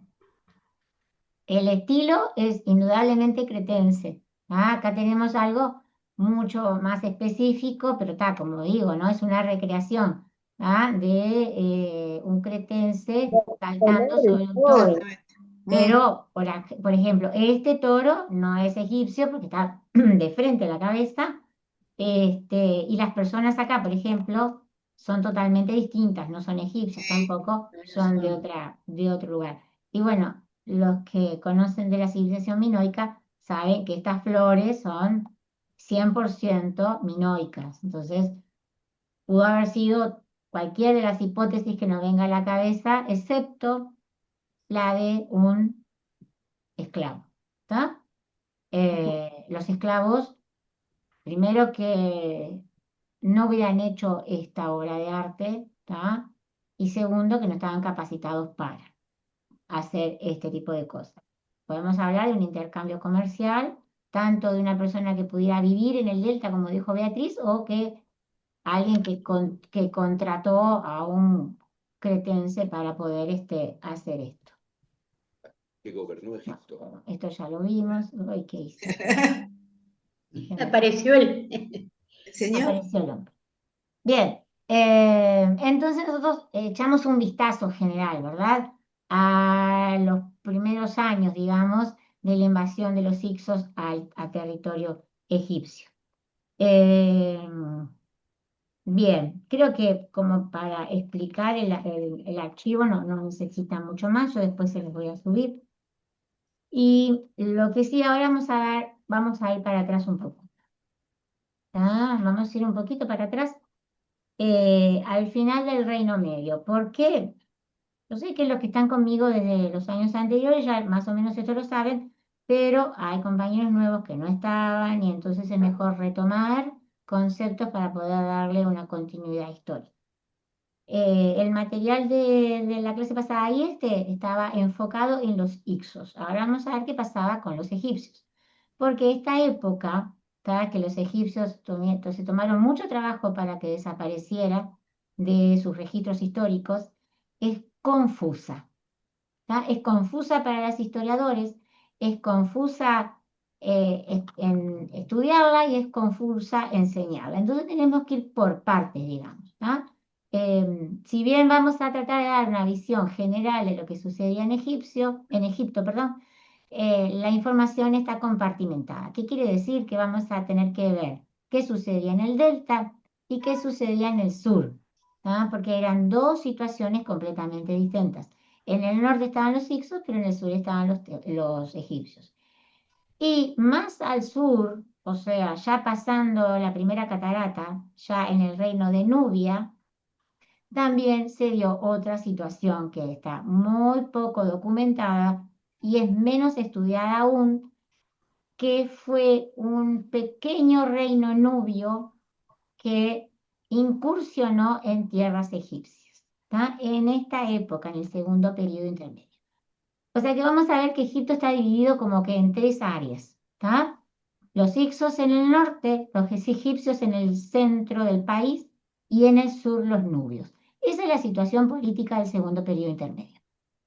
A: El estilo es indudablemente cretense. Acá tenemos algo mucho más específico, pero está, como digo, ¿no? Es una recreación de un cretense saltando
F: Colores,
A: sobre un
F: todo.
A: toro.
H: exactamente.
A: Pero, por ejemplo, este toro no es egipcio porque está de frente a la cabeza, y las personas acá, por ejemplo, son totalmente distintas, no son egipcias tampoco,
G: No, no
A: son
G: son.
A: de otro lugar. Y bueno, los que conocen de la civilización minoica saben que estas flores son 100% minoicas. Entonces, pudo haber sido cualquiera de las hipótesis que nos venga a la cabeza, excepto la de un esclavo. ¿Está? Los esclavos, primero que no hubieran hecho esta obra de arte, ¿tá? Y segundo, que no estaban capacitados para hacer este tipo de cosas. Podemos hablar de un intercambio comercial, tanto de una persona que pudiera vivir en el delta, como dijo Beatriz, o que alguien que contrató a un cretense para poder hacer esto.
I: Que gobernó
A: No,
I: Egipto.
A: esto ya lo vimos. Uy, ¿qué hice?
G: Apareció el.
H: ¿El señor?
A: Apareció el hombre. Bien, entonces nosotros echamos un vistazo general, ¿verdad? A los primeros años, digamos, de la invasión de los Hicsos a territorio egipcio. Eh, bien, creo que como para explicar el archivo no necesita mucho más, yo después se los voy a subir. Y lo que sí, ahora vamos a ir para atrás un poco. Vamos a ir un poquito para atrás al final del Reino Medio. ¿Por qué? Yo sé que los que están conmigo desde los años anteriores ya más o menos esto lo saben, pero hay compañeros nuevos que no estaban y entonces es mejor retomar conceptos para poder darle una continuidad histórica. El material de la clase pasada y estaba enfocado en los Ixos. Ahora vamos a ver qué pasaba con los egipcios. Porque esta época, que los egipcios se tomaron mucho trabajo para que desapareciera de sus registros históricos, es confusa. Es confusa para los historiadores, es confusa en estudiarla y es confusa enseñarla. Entonces tenemos que ir por partes, digamos. Si bien vamos a tratar de dar una visión general de lo que sucedía en Egipto, perdón, la información está compartimentada. ¿Qué quiere decir? Que vamos a tener que ver qué sucedía en el delta y qué sucedía en el sur, porque eran dos situaciones completamente distintas. En el norte estaban los hicsos, pero en el sur estaban los egipcios. Y más al sur, o sea, ya pasando la primera catarata, ya en el reino de Nubia, también se dio otra situación que está muy poco documentada y es menos estudiada aún, que fue un pequeño reino nubio que incursionó en tierras egipcias, ¿tá? En esta época, en el segundo periodo intermedio. O sea que vamos a ver que Egipto está dividido como que en tres áreas, ¿tá? Los Hicsos en el norte, los egipcios en el centro del país y en el sur los nubios. Esa es la situación política del segundo periodo intermedio.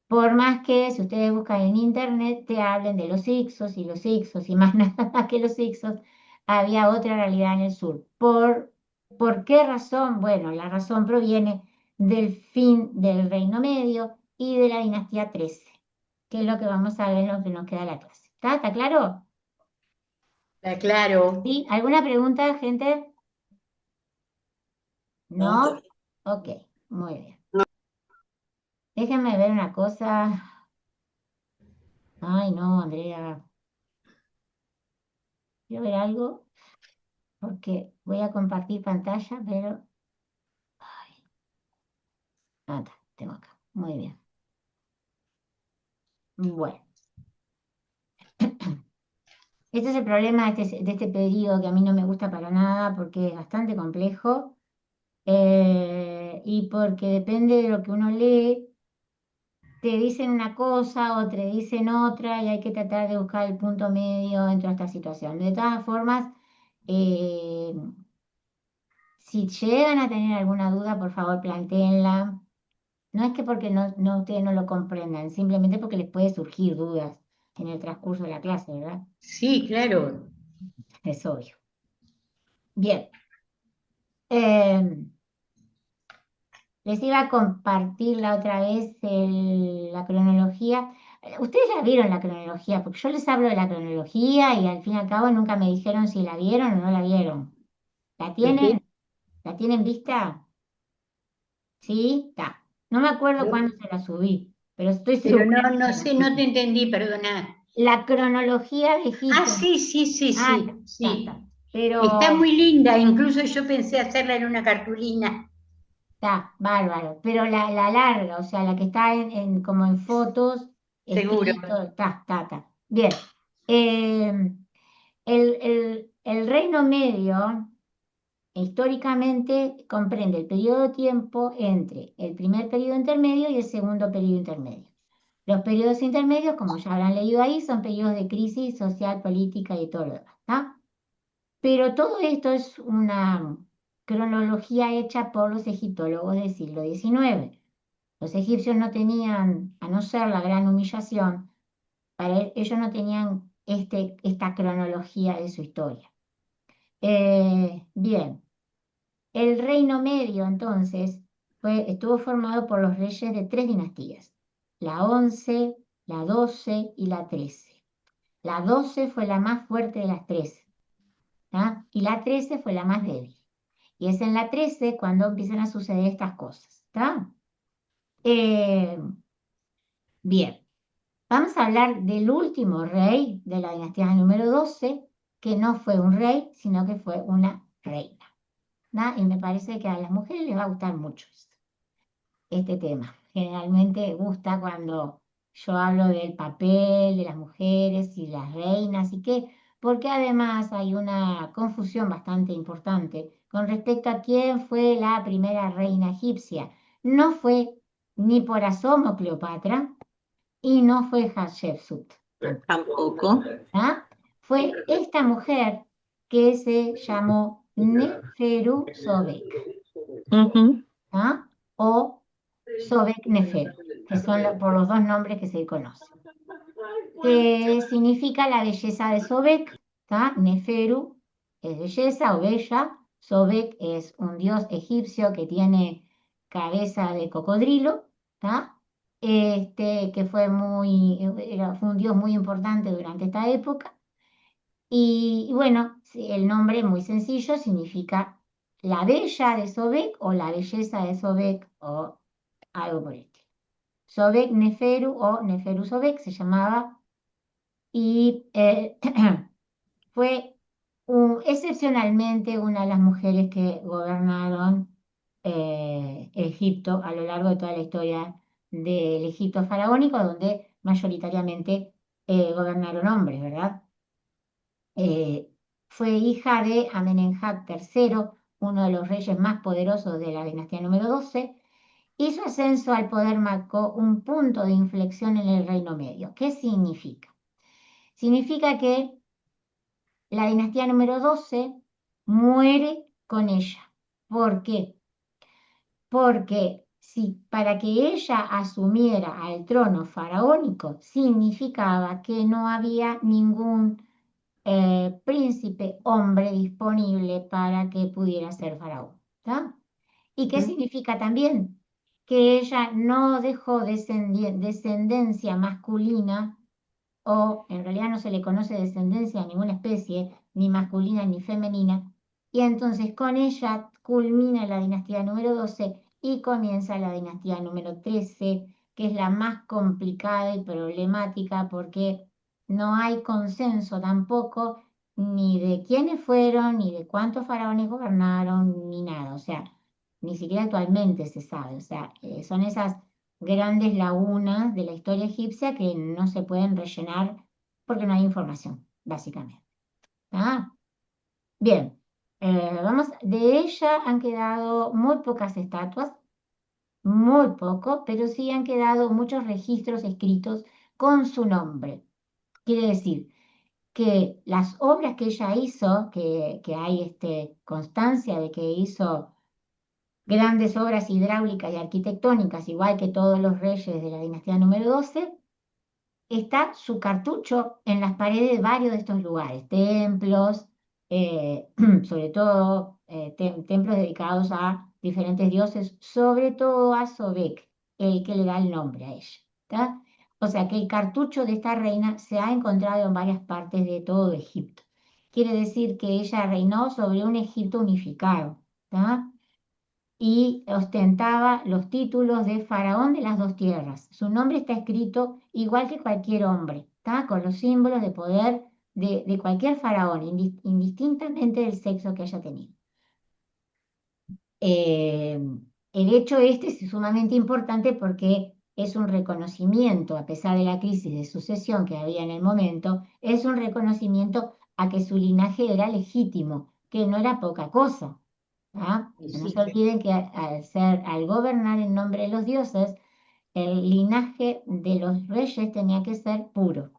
A: Por más que si ustedes buscan en internet te hablen de los Hicsos y más nada que los Hicsos, había otra realidad en el sur. ¿Por qué razón? Bueno, la razón proviene del fin del Reino Medio y de la dinastía 13, que es lo que vamos a ver en lo que nos queda de la clase. ¿Está claro?
G: Está claro.
A: ¿Sí? ¿Alguna pregunta, gente? ¿No?
E: No,
A: Ok, muy bien. Déjenme ver una cosa. Ay, no, Andrea. Quiero ver algo porque voy a compartir pantalla, pero... Ay, está, tengo acá. Muy bien. Bueno, este es el problema de este periodo que a mí no me gusta para nada porque es bastante complejo y porque depende de lo que uno lee, te dicen una cosa o te dicen otra y hay que tratar de buscar el punto medio dentro de esta situación. De todas formas, eh, si llegan a tener alguna duda, por favor, plantéenla. No es que porque ustedes no lo comprendan, simplemente porque les puede surgir dudas en el transcurso de la clase, ¿verdad?
G: Sí, claro.
A: Es obvio. Bien. Eh, Les iba a compartir la otra vez la cronología. Ustedes ya vieron la cronología, porque yo les hablo de la cronología y al fin y al cabo nunca me dijeron si la vieron o no la vieron. ¿La
G: ¿De qué?
A: tienen? ¿La tienen vista? ¿Sí? Está. No me acuerdo cuándo se la subí, pero estoy
G: Pero
A: segura que
G: no
A: se la
G: sé, no te
A: subí.
G: entendí, perdona.
A: La cronología de
G: Ah,
A: Egipto.
G: sí, sí, sí,
A: Ah,
G: sí,
A: está.
G: sí. Está
A: Pero
G: muy linda, incluso yo pensé hacerla en una cartulina.
A: está, bárbaro. Pero la larga, o sea, la que está como en fotos,
G: Seguro.
A: escrito, está. Bien. Eh, el Reino Medio históricamente comprende el periodo de tiempo entre el primer periodo intermedio y el segundo periodo intermedio. Los periodos intermedios, como ya habrán leído ahí, son periodos de crisis social, política y todo lo demás, ¿tá? Pero todo esto es una cronología hecha por los egiptólogos del siglo XIX. Los egipcios no tenían, a no ser la gran humillación, ellos no tenían esta cronología de su historia. Bien, el Reino Medio entonces estuvo formado por los reyes de tres dinastías, la 11, la 12 y la 13. La 12 fue la más fuerte de las tres, ¿tá? Y la 13 fue la más débil. Y es en la 13 cuando empiezan a suceder estas cosas, ¿tá? Bien, vamos a hablar del último rey de la dinastía número 12, que no fue un rey, sino que fue una reina, ¿tá? Y me parece que a las mujeres les va a gustar mucho este tema. Generalmente gusta cuando yo hablo del papel de las mujeres y las reinas y qué, porque además hay una confusión bastante importante con respecto a quién fue la primera reina egipcia. No fue ni por asomo Cleopatra y no fue Hatshepsut.
C: Tampoco.
A: ¿Ah? Fue esta mujer que se llamó Neferu Sobek,
C: Ujú.
A: ¿ah? O Sobek Neferu, que son por los dos nombres que se conocen. Que significa la belleza de Sobek, ¿tá? Neferu es belleza o bella, Sobek es un dios egipcio que tiene cabeza de cocodrilo, ¿tá? Que fue un dios muy importante durante esta época. Y bueno, sí, el nombre muy sencillo significa la bella de Sobek o la belleza de Sobek o algo por el estilo. Sobek Neferu o Neferu Sobek se llamaba y fue excepcionalmente una de las mujeres que gobernaron Egipto a lo largo de toda la historia del Egipto faraónico, donde mayoritariamente gobernaron hombres, ¿verdad? Eh, Fue hija de Amenemhat III, uno de los reyes más poderosos de la dinastía número 12, y su ascenso al poder marcó un punto de inflexión en el Reino Medio. ¿Qué significa? Significa que la dinastía número 12 muere con ella. ¿Por qué? Porque si para que ella asumiera al trono faraónico significaba que no había ningún príncipe hombre disponible para que pudiera ser faraón. ¿Tá? ¿Y qué significa también? Que ella no dejó descendencia masculina, o en realidad no se le conoce descendencia a ninguna especie, ni masculina ni femenina, y entonces con ella culmina la dinastía número 12 y comienza la dinastía número 13, que es la más complicada y problemática porque no hay consenso tampoco ni de quiénes fueron, ni de cuántos faraones gobernaron, ni nada, o sea, ni siquiera actualmente se sabe, o sea, son esas grandes lagunas de la historia egipcia que no se pueden rellenar porque no hay información, básicamente. ¿Ah? Bien, de ella han quedado muy pocas estatuas, muy poco, pero sí han quedado muchos registros escritos con su nombre. Quiere decir que las obras que ella hizo, que hay constancia de que hizo grandes obras hidráulicas y arquitectónicas, igual que todos los reyes de la dinastía número 12, está su cartucho en las paredes de varios de estos lugares, templos, sobre todo templos dedicados a diferentes dioses, sobre todo a Sobek, el que le da el nombre a ella. ¿Tá? O sea que el cartucho de esta reina se ha encontrado en varias partes de todo Egipto. Quiere decir que ella reinó sobre un Egipto unificado. ¿Tá? Y ostentaba los títulos de faraón de las dos tierras. Su nombre está escrito igual que cualquier hombre, ¿tá? Con los símbolos de poder de cualquier faraón, indistintamente del sexo que haya tenido. Eh, el hecho este es sumamente importante porque es un reconocimiento, a pesar de la crisis de sucesión que había en el momento, es un reconocimiento a que su linaje era legítimo, que no era poca cosa. ¿Ah? No se olviden que al gobernar en nombre de los dioses, el linaje de los reyes tenía que ser puro.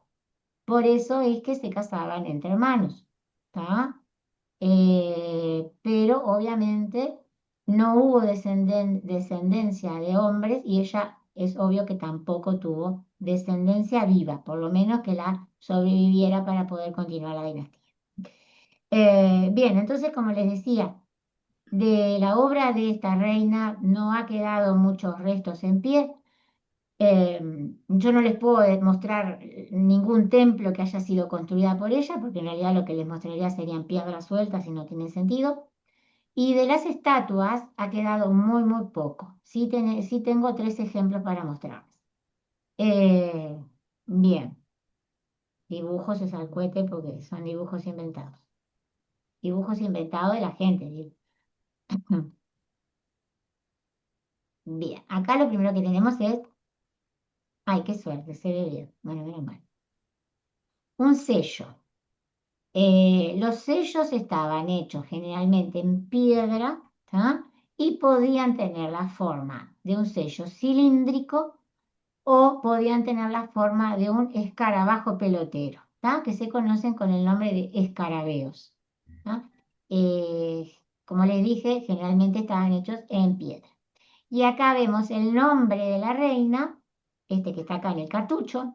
A: Por eso es que se casaban entre hermanos. ¿Tá? Pero obviamente no hubo descendencia de hombres y ella es obvio que tampoco tuvo descendencia viva, por lo menos que la sobreviviera para poder continuar la dinastía. Bien, entonces como les decía, de la obra de esta reina no ha quedado muchos restos en pie. Yo no les puedo mostrar ningún templo que haya sido construida por ella, porque en realidad lo que les mostraría serían piedras sueltas y no tiene sentido. Y de las estatuas ha quedado muy, muy poco. Sí, sí tengo 3 ejemplos para mostrarles. Bien, dibujos es al cohete porque son dibujos inventados. Dibujos inventados de la gente. Bien, acá lo primero que tenemos es, ay, qué suerte, se ve bien, bueno, menos mal. Un sello. Los sellos estaban hechos generalmente en piedra, ¿tá? Y podían tener la forma de un sello cilíndrico o podían tener la forma de un escarabajo pelotero, ¿tá? Que se conocen con el nombre de escarabeos. ¿Tá? Como les dije, generalmente estaban hechos en piedra. Y acá vemos el nombre de la reina, este que está acá en el cartucho,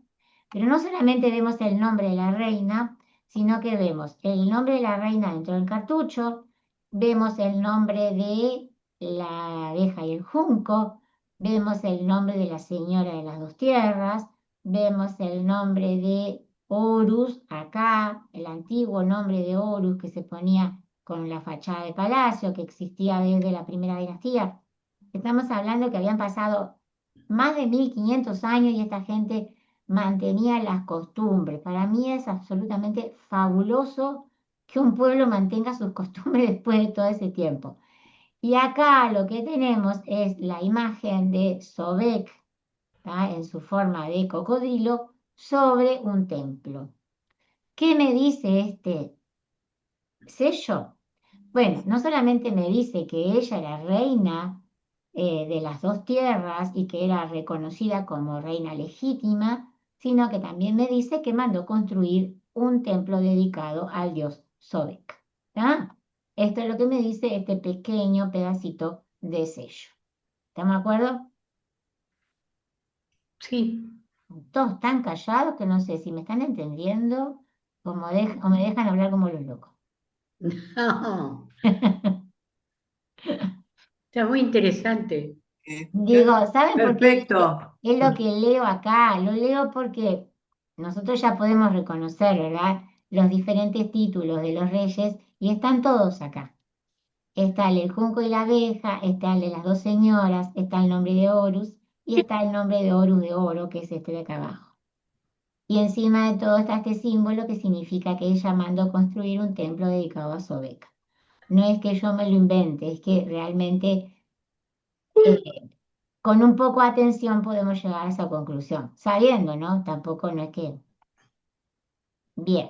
A: pero no solamente vemos el nombre de la reina, sino que vemos el nombre de la reina dentro del cartucho, vemos el nombre de la abeja y el junco, vemos el nombre de la señora de las dos tierras, vemos el nombre de Horus acá, el antiguo nombre de Horus que se ponía con la fachada de palacio que existía desde la primera dinastía. Estamos hablando que habían pasado más de 1500 años y esta gente mantenía las costumbres. Para mí es absolutamente fabuloso que un pueblo mantenga sus costumbres después de todo ese tiempo. Y acá lo que tenemos es la imagen de Sobek, ¿tá? En su forma de cocodrilo, sobre un templo. ¿Qué me dice este sello? Bueno, no solamente me dice que ella era reina de las dos tierras y que era reconocida como reina legítima, sino que también me dice que mandó construir un templo dedicado al dios Sobek. ¿Tá? Esto es lo que me dice este pequeño pedacito de sello. ¿Estamos de acuerdo?
G: Sí.
A: Todos tan callados que no sé si me están entendiendo o me dejan hablar como los locos.
G: No, está muy interesante.
A: Digo, ¿saben por qué
E: Perfecto.
A: es lo que leo acá? Lo leo porque nosotros ya podemos reconocer, ¿verdad? Los diferentes títulos de los reyes y están todos acá. Está el del junco y la abeja, está el de las dos señoras, está el nombre de Horus y está el nombre de Horus de oro, que es este de acá abajo. Y encima de todo está este símbolo que significa que ella mandó construir un templo dedicado a Sobek. No es que yo me lo invente, es que realmente con un poco de atención podemos llegar a esa conclusión, sabiendo, ¿no? Tampoco no es que... Bien.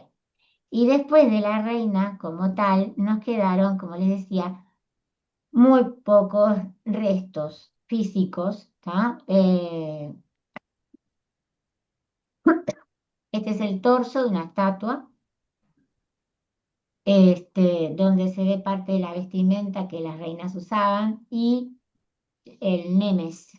A: Y después de la reina como tal, nos quedaron, como les decía, muy pocos restos físicos, ¿tá? Este es el torso de una estatua, donde se ve parte de la vestimenta que las reinas usaban y el nemes,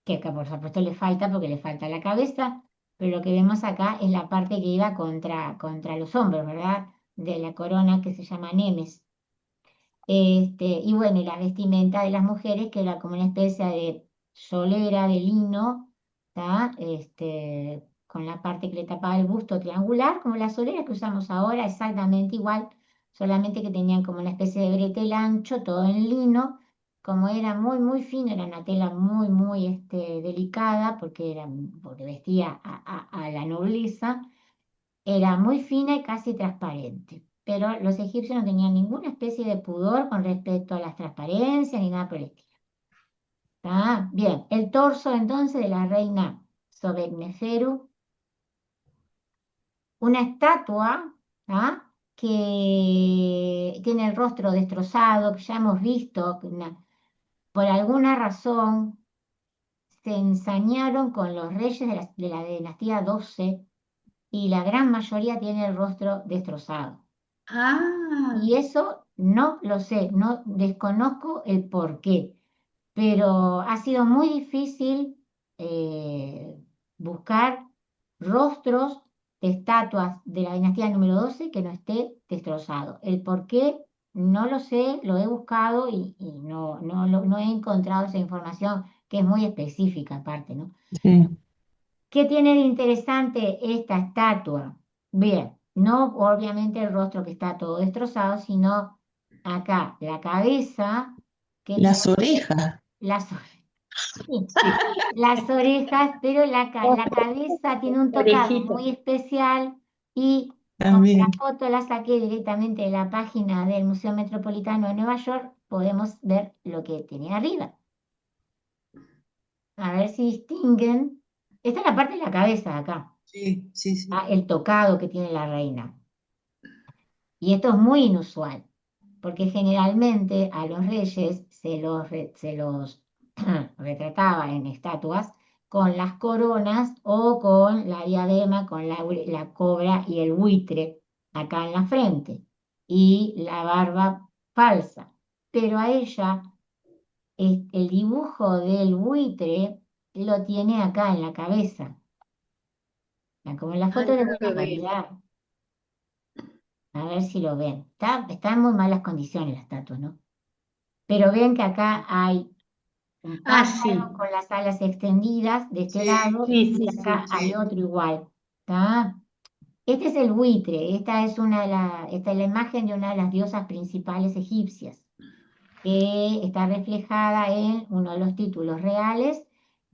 A: que acá por supuesto le falta porque le falta la cabeza, pero lo que vemos acá es la parte que iba contra los hombros, ¿verdad? De la corona que se llama nemes. Y bueno, y la vestimenta de las mujeres, que era como una especie de solera de lino, ¿tá? Con la parte que le tapaba el busto triangular, como la solera que usamos ahora, exactamente igual, solamente que tenían como una especie de bretel ancho, todo en lino, como era muy, muy fino, era una tela muy, muy delicada, porque vestía a la nobleza, era muy fina y casi transparente, pero los egipcios no tenían ninguna especie de pudor con respecto a las transparencias ni nada por el estilo. ¿Tá? Bien, el torso entonces de la reina Sobekneferu, una estatua, ¿tá? Que tiene el rostro destrozado, que ya hemos visto, que por alguna razón se ensañaron con los reyes de la dinastía 12 y la gran mayoría tiene el rostro destrozado.
G: Ah,
A: Y eso no lo sé, no desconozco el por qué, pero ha sido muy difícil eh, buscar rostros de estatuas de la dinastía número 12 que no esté destrozado. El por qué no lo sé, lo he buscado y no he encontrado esa información que es muy específica aparte, ¿no?
B: Sí.
A: ¿Qué tiene de interesante esta estatua? Bien, no obviamente el rostro que está todo destrozado, sino acá la cabeza que tiene
B: Las orejas.
A: las, sí, las orejas, pero la cabeza tiene un tocado
G: orejita.
A: muy especial y como la
B: También.
A: foto la saqué directamente de la página del Museo Metropolitano de Nueva York, podemos ver lo que tiene arriba. A ver si distinguen. Esta es la parte de la cabeza de acá.
H: Sí, sí, sí.
A: El tocado que tiene la reina. Y esto es muy inusual, porque generalmente a los reyes se los retrataba en estatuas con las coronas o con la diadema, con la cobra y el buitre acá en la frente y la barba falsa. Pero a ella, el dibujo del buitre lo tiene acá en la cabeza. Como en la
G: Ah,
A: foto de
G: no
A: buena
G: lo veo.
A: calidad. A ver si lo ven. Está en muy malas condiciones la estatua, ¿no? Pero ven que acá hay un
G: Ah,
A: pájaro
G: sí,
A: con las alas extendidas de este
H: Sí,
A: lado
G: sí,
A: y
G: sí,
A: acá
G: sí.
A: hay
H: sí.
A: otro igual. ¿Tá? Este es el buitre. Esta es la imagen de una de las diosas principales egipcias, que está reflejada en uno de los títulos reales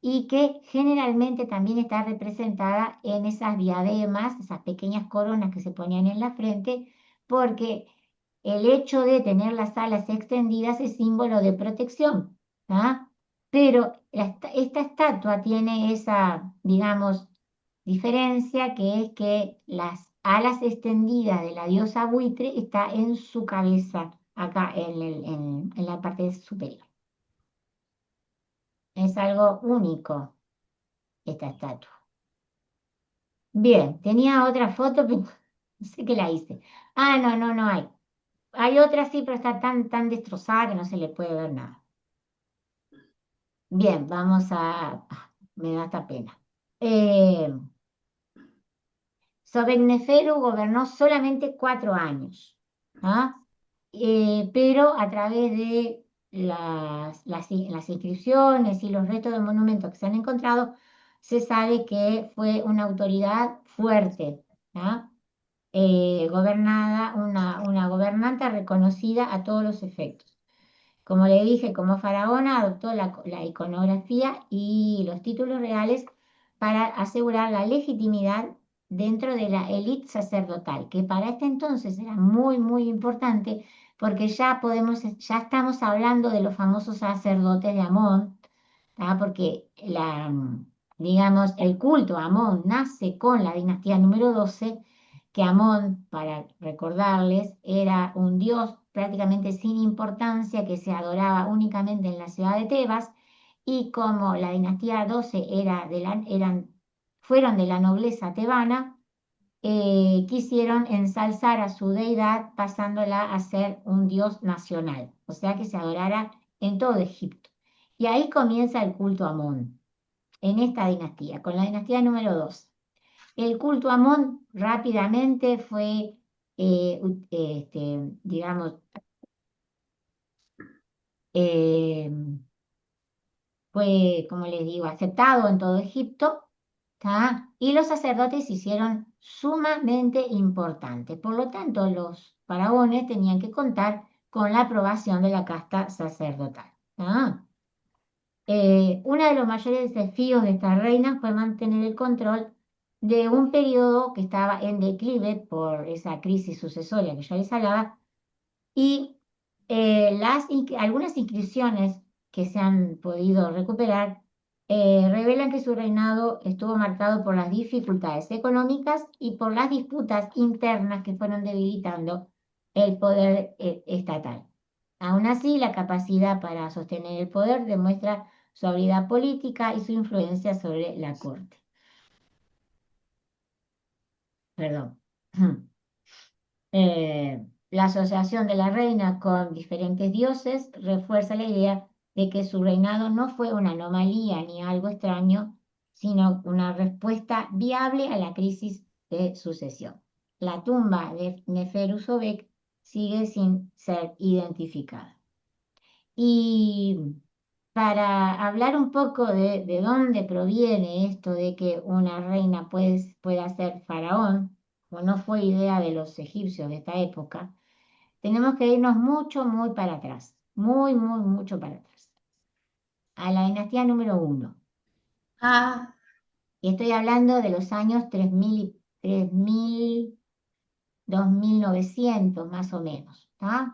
A: y que generalmente también está representada en esas diademas, esas pequeñas coronas que se ponían en la frente, porque el hecho de tener las alas extendidas es símbolo de protección, ¿ah? Pero esta estatua tiene esa, digamos, diferencia, que es que las alas extendidas de la diosa buitre está en su cabeza, acá en la parte superior. Es algo único esta estatua. Bien, tenía otra foto, pero no sé qué la hice. Ah, no hay. Hay otra sí, pero está tan destrozada que no se le puede ver nada. Bien, vamos a... me da esta pena. Sobekneferu gobernó solamente 4 años, ¿ah? Pero a través de las inscripciones y los restos de monumentos que se han encontrado, se sabe que fue una autoridad fuerte, ¿ah? Una gobernante reconocida a todos los efectos. Como le dije, como faraona adoptó la iconografía y los títulos reales para asegurar la legitimidad dentro de la élite sacerdotal, que para este entonces era muy importante, porque ya estamos hablando de los famosos sacerdotes de Amón, ¿tá? Porque digamos, el culto a Amón nace con la dinastía número 12, que Amón, para recordarles, era un dios prácticamente sin importancia que se adoraba únicamente en la ciudad de Tebas, y como la dinastía 12 fueron de la nobleza tebana, quisieron ensalzar a su deidad pasándola a ser un dios nacional, o sea que se adorara en todo Egipto. Y ahí comienza el culto a Amón, en esta dinastía, con la dinastía número 2. El culto a Amón rápidamente fue, digamos, eh, fue, como les digo, aceptado en todo Egipto, ¿tá? Y los sacerdotes se hicieron sumamente importantes. Por lo tanto, los faraones tenían que contar con la aprobación de la casta sacerdotal, ¿tá? Uno de los mayores desafíos de esta reina fue mantener el control de un periodo que estaba en declive por esa crisis sucesoria que ya les hablaba, y algunas inscripciones que se han podido recuperar revelan que su reinado estuvo marcado por las dificultades económicas y por las disputas internas que fueron debilitando el poder estatal. Aún así, la capacidad para sostener el poder demuestra su habilidad política y su influencia sobre la corte. Perdón. La asociación de la reina con diferentes dioses refuerza la idea de que su reinado no fue una anomalía ni algo extraño, sino una respuesta viable a la crisis de sucesión. La tumba de Neferu Sobek sigue sin ser identificada. Y para hablar un poco de dónde proviene esto de que una reina pueda ser faraón, o no fue idea de los egipcios de esta época, tenemos que irnos muy para atrás, mucho para atrás, a la dinastía número 1.
G: Ah,
A: Y estoy hablando de los años 3000, 2900 más o menos, ¿tá?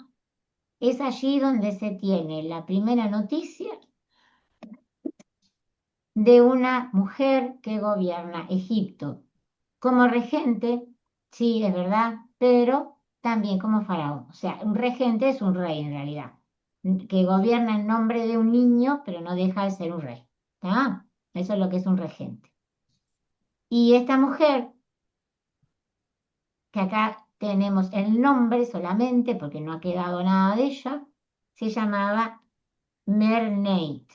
A: Es allí donde se tiene la primera noticia de una mujer que gobierna Egipto como regente, sí, es verdad, pero también como faraón. O sea, un regente es un rey en realidad, que gobierna en nombre de un niño, pero no deja de ser un rey. ¿Tá? Eso es lo que es un regente. Y esta mujer, que acá tenemos el nombre solamente porque no ha quedado nada de ella, se llamaba Merneit.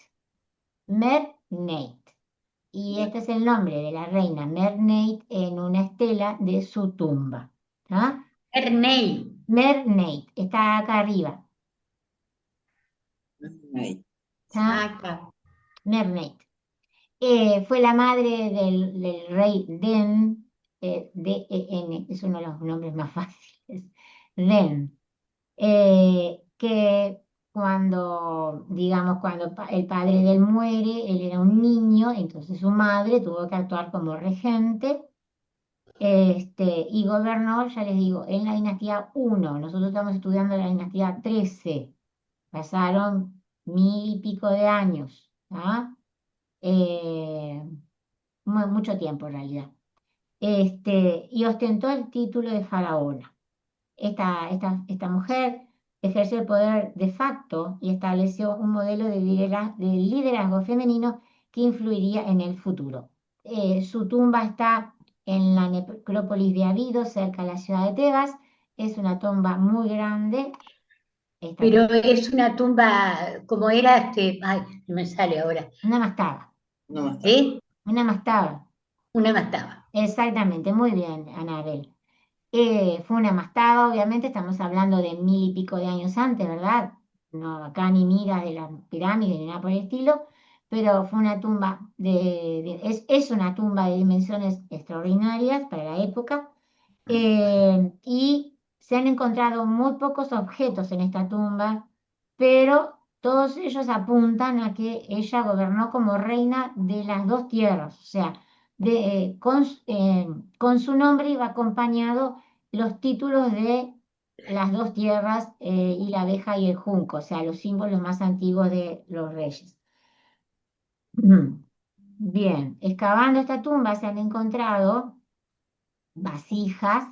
A: Merneit. Y este es el nombre de la reina Merneit en una estela de su tumba. ¿Ah?
G: Ernei.
A: Merneit, está acá arriba.
H: Ahí.
A: ¿Ah?
G: Acá.
A: Merneit. Fue la madre del rey Den, D-E-N, es uno de los nombres más fáciles. Den. Que cuando el padre de él muere, él era un niño, entonces su madre tuvo que actuar como regente Y gobernó, ya les digo, en la dinastía 1. Nosotros estamos estudiando la dinastía 13. Pasaron 1000 y pico de años, ¿ah? Eh, Mucho tiempo en realidad. Y ostentó el título de faraona. Esta mujer ejerció el poder de facto y estableció un modelo de liderazgo femenino que influiría en el futuro. Su tumba está en la necrópolis de Abidos, cerca de la ciudad de Tebas. Es una tumba muy grande.
G: Pero es una tumba, como era ay, no me sale ahora.
A: Una mastaba,
H: No más tarde.
G: ¿Sí?
A: una mastaba.
G: Una mastaba.
A: Exactamente, muy bien, Anabel. Fue una mastaba, obviamente, estamos hablando de 1000 y pico de años antes, ¿verdad? No, acá ni miras de la pirámide ni nada por el estilo, pero fue una tumba es una tumba de dimensiones extraordinarias para la época, y se han encontrado muy pocos objetos en esta tumba, pero todos ellos apuntan a que ella gobernó como reina de las dos tierras, o sea, con su nombre iba acompañado los títulos de las dos tierras, y la abeja y el junco, o sea, los símbolos más antiguos de los reyes. Bien, excavando esta tumba se han encontrado vasijas,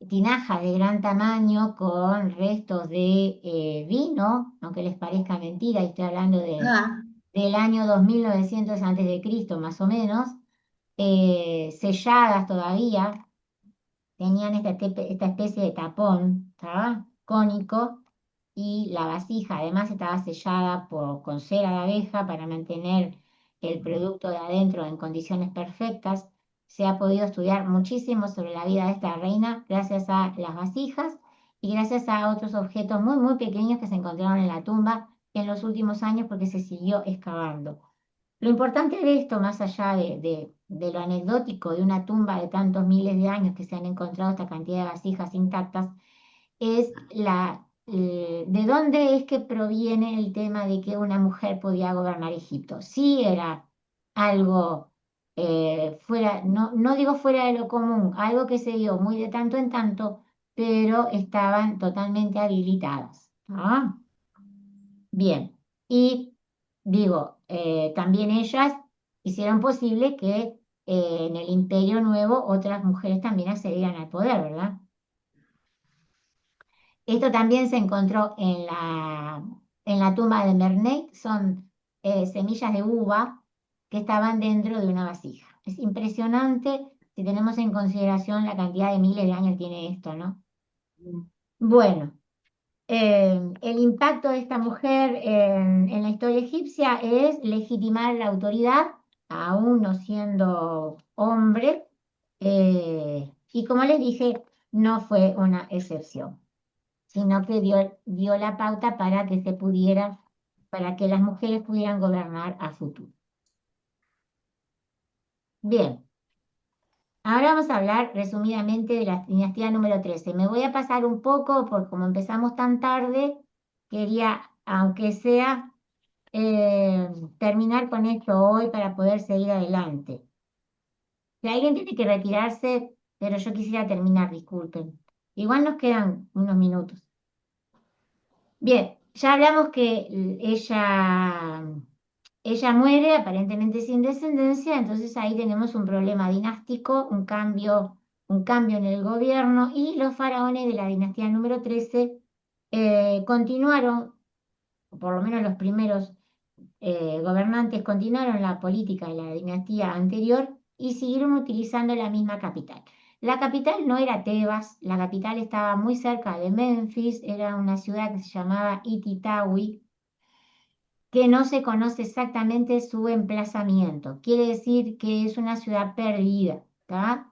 A: tinajas de gran tamaño con restos de vino, aunque les parezca mentira, y estoy hablando
G: Ah,
A: del año 2900 antes de Cristo, más o menos, selladas todavía. Tenían esta especie de tapón, ¿tá? Cónico, y la vasija además estaba sellada con cera de abeja para mantener el producto de adentro en condiciones perfectas. Se ha podido estudiar muchísimo sobre la vida de esta reina gracias a las vasijas y gracias a otros objetos muy, muy pequeños que se encontraron en la tumba en los últimos años porque se siguió excavando. Lo importante de esto, más allá de lo anecdótico de una tumba de tantos miles de años que se han encontrado esta cantidad de vasijas intactas, es de dónde es que proviene el tema de que una mujer podía gobernar Egipto. Sí era algo fuera, no digo fuera de lo común, algo que se dio muy de tanto en tanto, pero estaban totalmente habilitadas. ¿Ah? Bien, y digo, también ellas hicieron posible que en el Imperio Nuevo otras mujeres también accedieran al poder, ¿verdad? Esto también se encontró en la tumba de Merneith, son semillas de uva que estaban dentro de una vasija. Es impresionante si tenemos en consideración la cantidad de miles de años que tiene esto, ¿no? Bueno. El impacto de esta mujer en la historia egipcia es legitimar la autoridad, aún no siendo hombre, y como les dije, no fue una excepción, sino que dio la pauta para que las mujeres pudieran gobernar a futuro. Bien. Ahora vamos a hablar resumidamente de la dinastía número 13. Me voy a pasar un poco, porque como empezamos tan tarde, quería, aunque sea, terminar con esto hoy para poder seguir adelante. Si alguien tiene que retirarse, pero yo quisiera terminar, disculpen. Igual nos quedan unos minutos. Bien, ya hablamos que ella muere aparentemente sin descendencia, entonces ahí tenemos un problema dinástico, un cambio en el gobierno, y los faraones de la dinastía número 13 continuaron, por lo menos los primeros gobernantes continuaron la política de la dinastía anterior y siguieron utilizando la misma capital. La capital no era Tebas, la capital estaba muy cerca de Memphis, era una ciudad que se llamaba Ititawi, que no se conoce exactamente su emplazamiento. Quiere decir que es una ciudad perdida, ¿tá?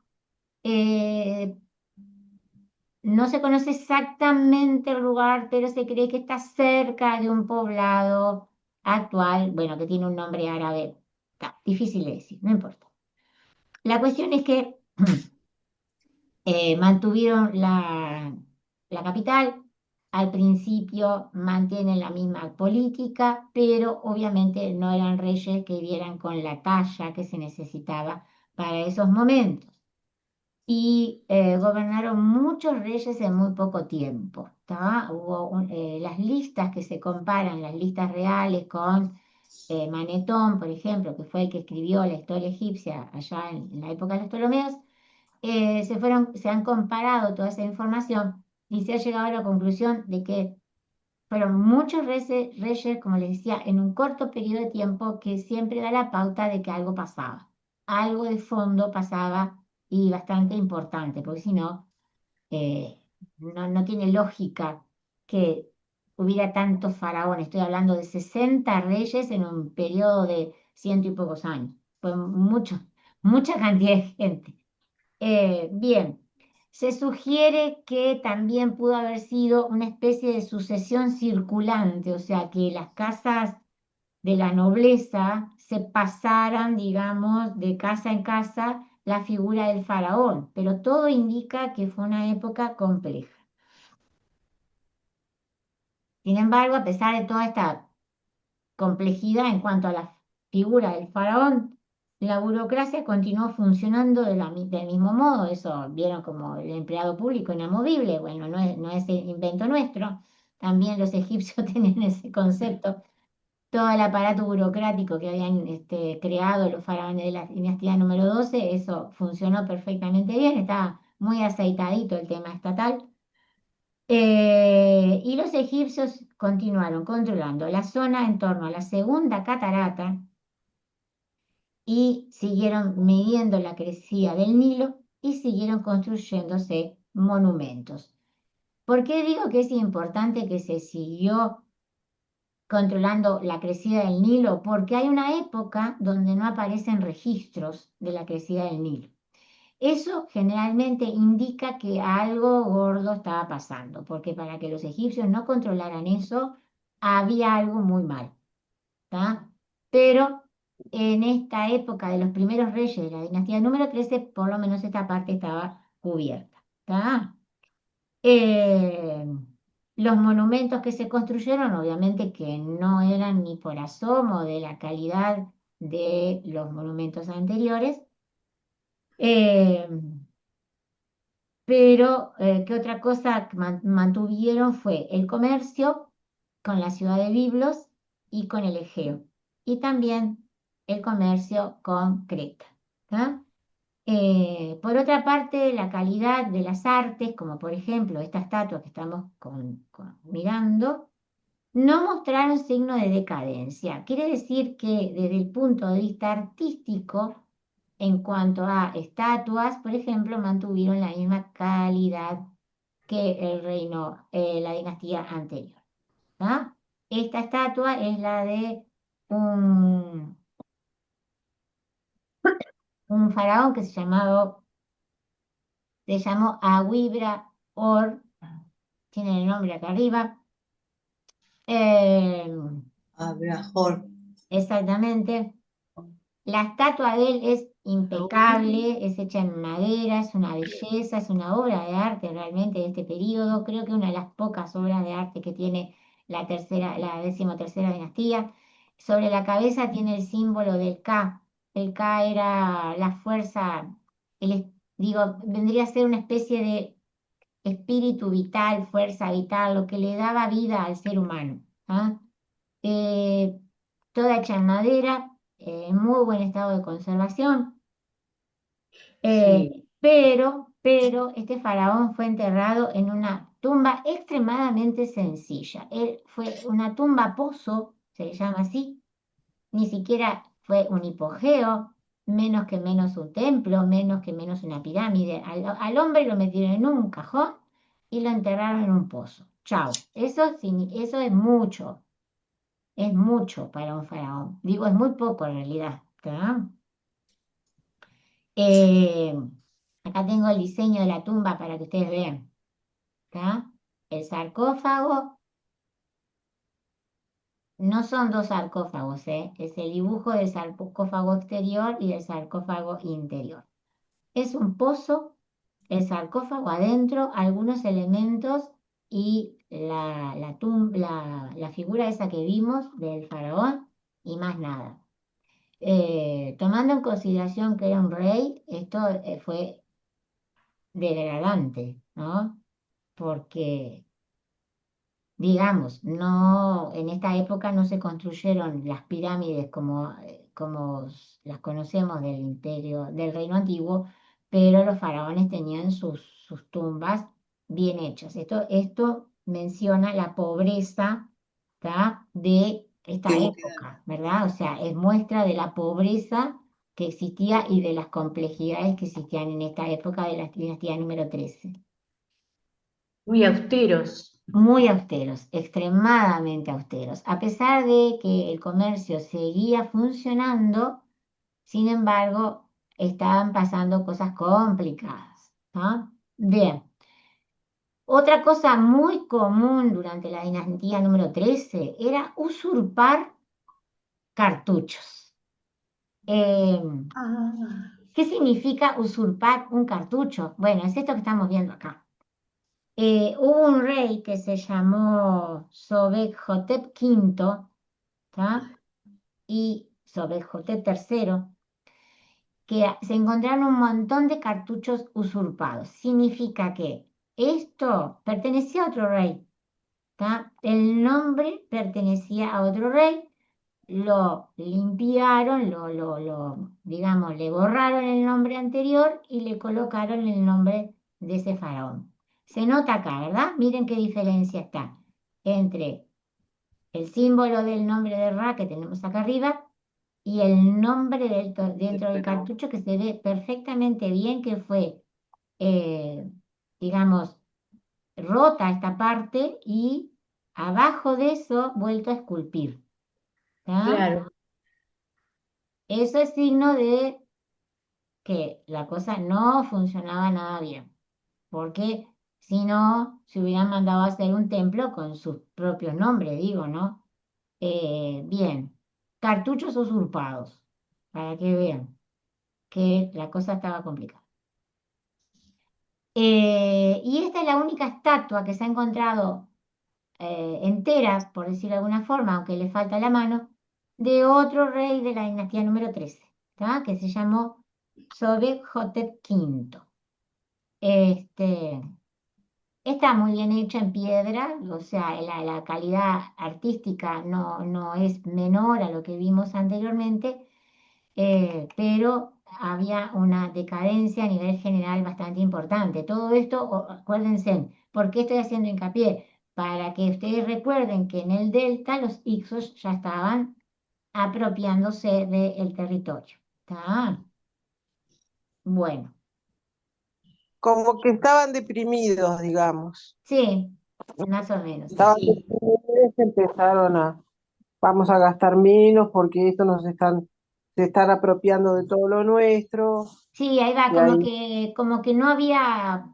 A: No se conoce exactamente el lugar, pero se cree que está cerca de un poblado actual, bueno, que tiene un nombre árabe. Está difícil de decir, no importa. La cuestión es que mantuvieron la capital. Al principio mantienen la misma política, pero obviamente no eran reyes que vieran con la talla que se necesitaba para esos momentos. y gobernaron muchos reyes en muy poco tiempo. ¿Tá? Las listas que se comparan, las listas reales con Manetón, por ejemplo, que fue el que escribió la historia egipcia allá en la época de los Ptolomeos, se han comparado toda esa información y se ha llegado a la conclusión de que fueron muchos reyes, como les decía, en un corto periodo de tiempo que siempre da la pauta de que algo pasaba. Algo de fondo pasaba y bastante importante, porque si no, no tiene lógica que hubiera tantos faraones. Estoy hablando de 60 reyes en un periodo de ciento y pocos años. Fue mucha cantidad de gente. Bien, se sugiere que también pudo haber sido una especie de sucesión circulante, o sea, que las casas de la nobleza se pasaran, digamos, de casa en casa la figura del faraón, pero todo indica que fue una época compleja. Sin embargo, a pesar de toda esta complejidad en cuanto a la figura del faraón, la burocracia continuó funcionando del mismo modo. Eso vieron como el empleado público inamovible. Bueno, no es invento nuestro. También los egipcios tenían ese concepto. Todo el aparato burocrático que habían creado los faraones de la dinastía número 12, eso funcionó perfectamente bien. Estaba muy aceitadito el tema estatal. Y los egipcios continuaron controlando la zona en torno a la segunda catarata y siguieron midiendo la crecida del Nilo y siguieron construyéndose monumentos. ¿Por qué digo que es importante que se siguió controlando la crecida del Nilo? Porque hay una época donde no aparecen registros de la crecida del Nilo. Eso generalmente indica que algo gordo estaba pasando, porque para que los egipcios no controlaran eso, había algo muy mal. ¿Tá? Pero en esta época de los primeros reyes de la dinastía número 13, por lo menos esta parte estaba cubierta. ¿Tá? Eh, los monumentos que se construyeron, obviamente que no eran ni por asomo de la calidad de los monumentos anteriores. Pero ¿qué otra cosa que mantuvieron fue el comercio con la ciudad de Biblos y con el Egeo, y también el comercio con Creta? ¿Tá? Por otra parte, la calidad de las artes, como por ejemplo esta estatua que estamos mirando, no mostraron signo de decadencia. Quiere decir que desde el punto de vista artístico, en cuanto a estatuas, por ejemplo, mantuvieron la misma calidad que el reino, la dinastía anterior. ¿Tá? Esta estatua es la de un faraón que se llamó Ahuibra Or, tiene el nombre acá arriba.
H: Abrahor.
A: Exactamente. La estatua de él es impecable, es hecha en madera, es una belleza, es una obra de arte realmente de este periodo. Creo que una de las pocas obras de arte que tiene la 13ª dinastía. Sobre la cabeza tiene el símbolo del Ka. El Ka era la fuerza, vendría a ser una especie de espíritu vital, fuerza vital, lo que le daba vida al ser humano. ¿Ah? Toda hecha en madera, en muy buen estado de conservación. Pero este faraón fue enterrado en una tumba extremadamente sencilla. Él fue una tumba pozo, se le llama así, ni siquiera fue un hipogeo, menos que menos un templo, menos que menos una pirámide. Al hombre lo metieron en un cajón y lo enterraron en un pozo. Chao. Eso es mucho para un faraón. Digo, es muy poco en realidad. ¿Tá? Acá tengo el diseño de la tumba para que ustedes vean. ¿Tá? El sarcófago, no son dos sarcófagos, es el dibujo del sarcófago exterior y del sarcófago interior. Es un pozo, el sarcófago adentro, algunos elementos y la figura esa que vimos del faraón y más nada. Tomando en consideración que era un rey, esto fue degradante, ¿no? Porque, digamos, no, en esta época no se construyeron las pirámides como las conocemos del imperio, del reino antiguo, pero los faraones tenían sus tumbas bien hechas. Esto menciona la pobreza, ¿tá? De esta
H: Que hubo que dar.
A: época, ¿verdad? O sea, es muestra de la pobreza que existía y de las complejidades que existían en esta época de la dinastía número 13.
G: Muy austeros.
A: Muy austeros, extremadamente austeros. A pesar de que el comercio seguía funcionando, sin embargo, estaban pasando cosas complicadas, ¿no? Bien. Otra cosa muy común durante la dinastía número 13 era usurpar cartuchos.
G: Ah,
A: ¿Qué significa usurpar un cartucho? Bueno, es esto que estamos viendo acá. Hubo un rey que se llamó Sobekhotep V, ¿tá? Y Sobekhotep III, que se encontraron un montón de cartuchos usurpados. Significa que esto pertenecía a otro rey, ¿tá? El nombre pertenecía a otro rey, lo limpiaron, digamos, le borraron el nombre anterior y le colocaron el nombre de ese faraón. Se nota acá, ¿verdad? Miren qué diferencia está entre el símbolo del nombre de Ra que tenemos acá arriba y el nombre dentro del cartucho que se ve perfectamente bien que fue, digamos, rota esta parte y abajo de eso vuelto a esculpir. ¿Tá?
G: claro.
A: Eso es signo de que la cosa no funcionaba nada bien, porque si no, se hubieran mandado a hacer un templo con sus propios nombres, digo, ¿no? Bien, cartuchos usurpados, para que vean que la cosa estaba complicada. Y esta es la única estatua que se ha encontrado entera, por decirlo de alguna forma, aunque le falta la mano, de otro rey de la dinastía número 13, ¿tá? Que se llamó Sobekhotep V. Este, está muy bien hecha en piedra, o sea, la calidad artística no es menor a lo que vimos anteriormente, pero había una decadencia a nivel general bastante importante. Todo esto, acuérdense, ¿por qué estoy haciendo hincapié? Para que ustedes recuerden que en el delta los Ixos ya estaban apropiándose del territorio. ¿Está? Bueno,
F: Como que estaban deprimidos, digamos.
A: sí, más o menos, sí.
F: Estaban
G: Sí.
F: deprimidos, empezaron vamos a gastar menos porque esto se están apropiando de todo lo nuestro.
A: Sí, ahí va,
F: Y ahí
A: como que no había,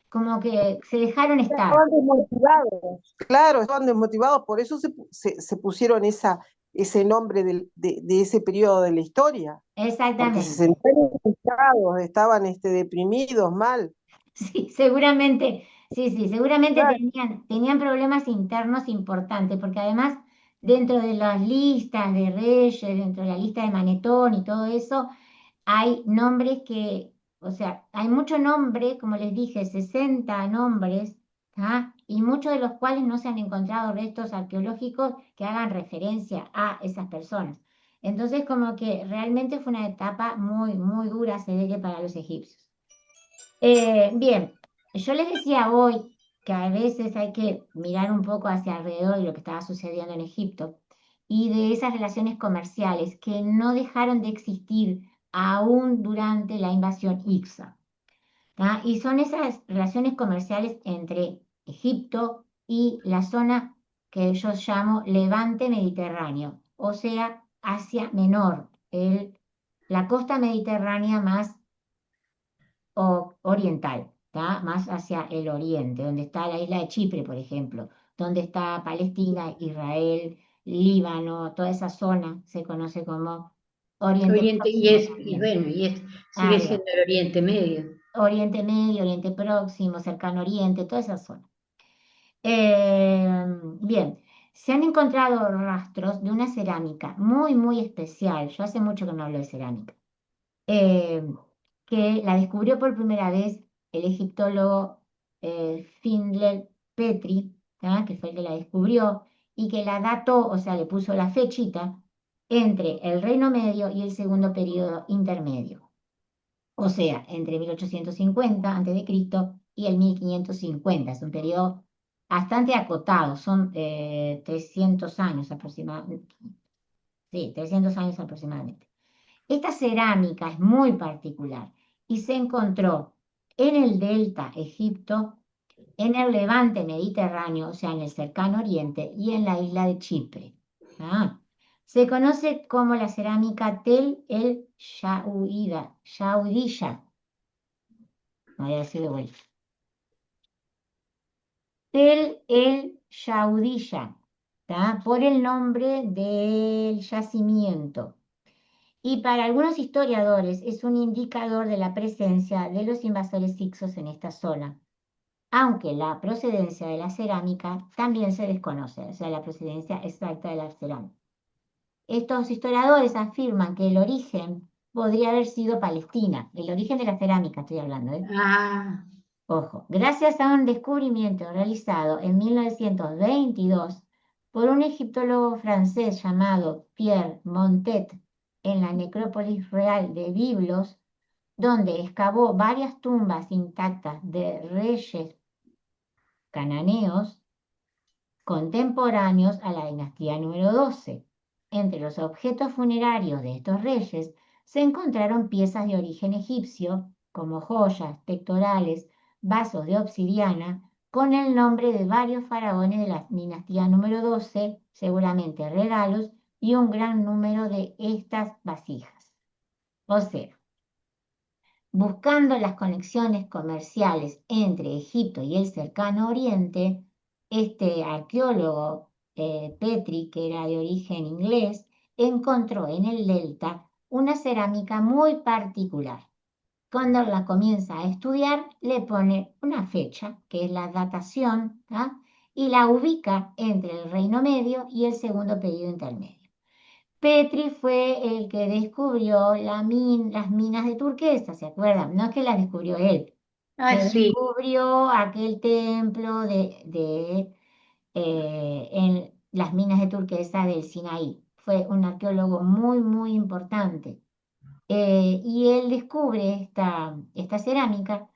A: como que se dejaron estar.
F: estaban desmotivados. Claro, estaban desmotivados, por eso se pusieron ese nombre de ese periodo de la historia, porque se
A: Exactamente.
F: sentían frustrados, estaban deprimidos, mal.
A: Sí, seguramente, sí, seguramente
F: Claro.
A: tenían problemas internos importantes, porque además dentro de las listas de reyes, dentro de la lista de Manetón y todo eso, hay nombres que, o sea, hay mucho nombre, como les dije, 60 nombres, ¿ah? Y muchos de los cuales no se han encontrado restos arqueológicos que hagan referencia a esas personas. Entonces, como que realmente fue una etapa muy, muy dura, se ve que para los egipcios. Bien, yo les decía hoy que a veces hay que mirar un poco hacia alrededor de lo que estaba sucediendo en Egipto y de esas relaciones comerciales que no dejaron de existir aún durante la invasión Hicsa. ¿Tá? Y son esas relaciones comerciales entre Egipto y la zona que yo llamo Levante Mediterráneo, o sea, Asia Menor, la costa mediterránea más oriental, ¿tá? Más hacia el oriente, donde está la isla de Chipre, por ejemplo, donde está Palestina, Israel, Líbano, toda esa zona se conoce como Oriente
G: Oriente,
A: Próximo
G: y
A: también.
G: bueno, sigue
A: Ahí va.
G: siendo el Oriente Medio.
A: Oriente Medio, Oriente Próximo, Cercano Oriente, toda esa zona. Bien, se han encontrado rastros de una cerámica muy, muy especial. Yo hace mucho que no hablo de cerámica. eh, que la descubrió por primera vez el egiptólogo Findler Petrie, ¿tá? Que fue el que la descubrió, y que la dató, o sea, le puso la fechita entre el Reino Medio y el segundo periodo intermedio. O sea, entre 1850 a.C. y el 1550. Es un periodo bastante acotado, son 300 años aproximadamente. Sí, 300 años aproximadamente. Esta cerámica es muy particular y se encontró en el delta Egipto, en el levante mediterráneo, o sea, en el cercano oriente, y en la isla de Chipre. Ah, se conoce como la cerámica Tel el Yaudilla. Voy a decir de vuelta. Tel el Yaudilla, ¿tá? Por el nombre del yacimiento. Y para algunos historiadores es un indicador de la presencia de los invasores hicsos en esta zona, aunque la procedencia de la cerámica también se desconoce, o sea, la procedencia exacta de la cerámica. Estos historiadores afirman que el origen podría haber sido Palestina, el origen de la cerámica estoy hablando, ¿eh?
G: Ah,
A: Ojo, gracias a un descubrimiento realizado en 1922 por un egiptólogo francés llamado Pierre Montet en la necrópolis real de Biblos, donde excavó varias tumbas intactas de reyes cananeos contemporáneos a la dinastía número 12. Entre los objetos funerarios de estos reyes se encontraron piezas de origen egipcio, como joyas, pectorales, vasos de obsidiana, con el nombre de varios faraones de la dinastía número 12, seguramente regalos, y un gran número de estas vasijas. O sea, buscando las conexiones comerciales entre Egipto y el cercano oriente, este arqueólogo Petrie, que era de origen inglés, encontró en el delta una cerámica muy particular. Cuando la comienza a estudiar, le pone una fecha, que es la datación, ¿tá? Y la ubica entre el Reino Medio y el segundo periodo intermedio. Petrie fue el que descubrió las minas de turquesa, ¿se acuerdan? No es que las descubrió él, que
G: sí.
A: descubrió aquel templo en las minas de turquesa del Sinaí. Fue un arqueólogo muy, muy importante. Y él descubre esta cerámica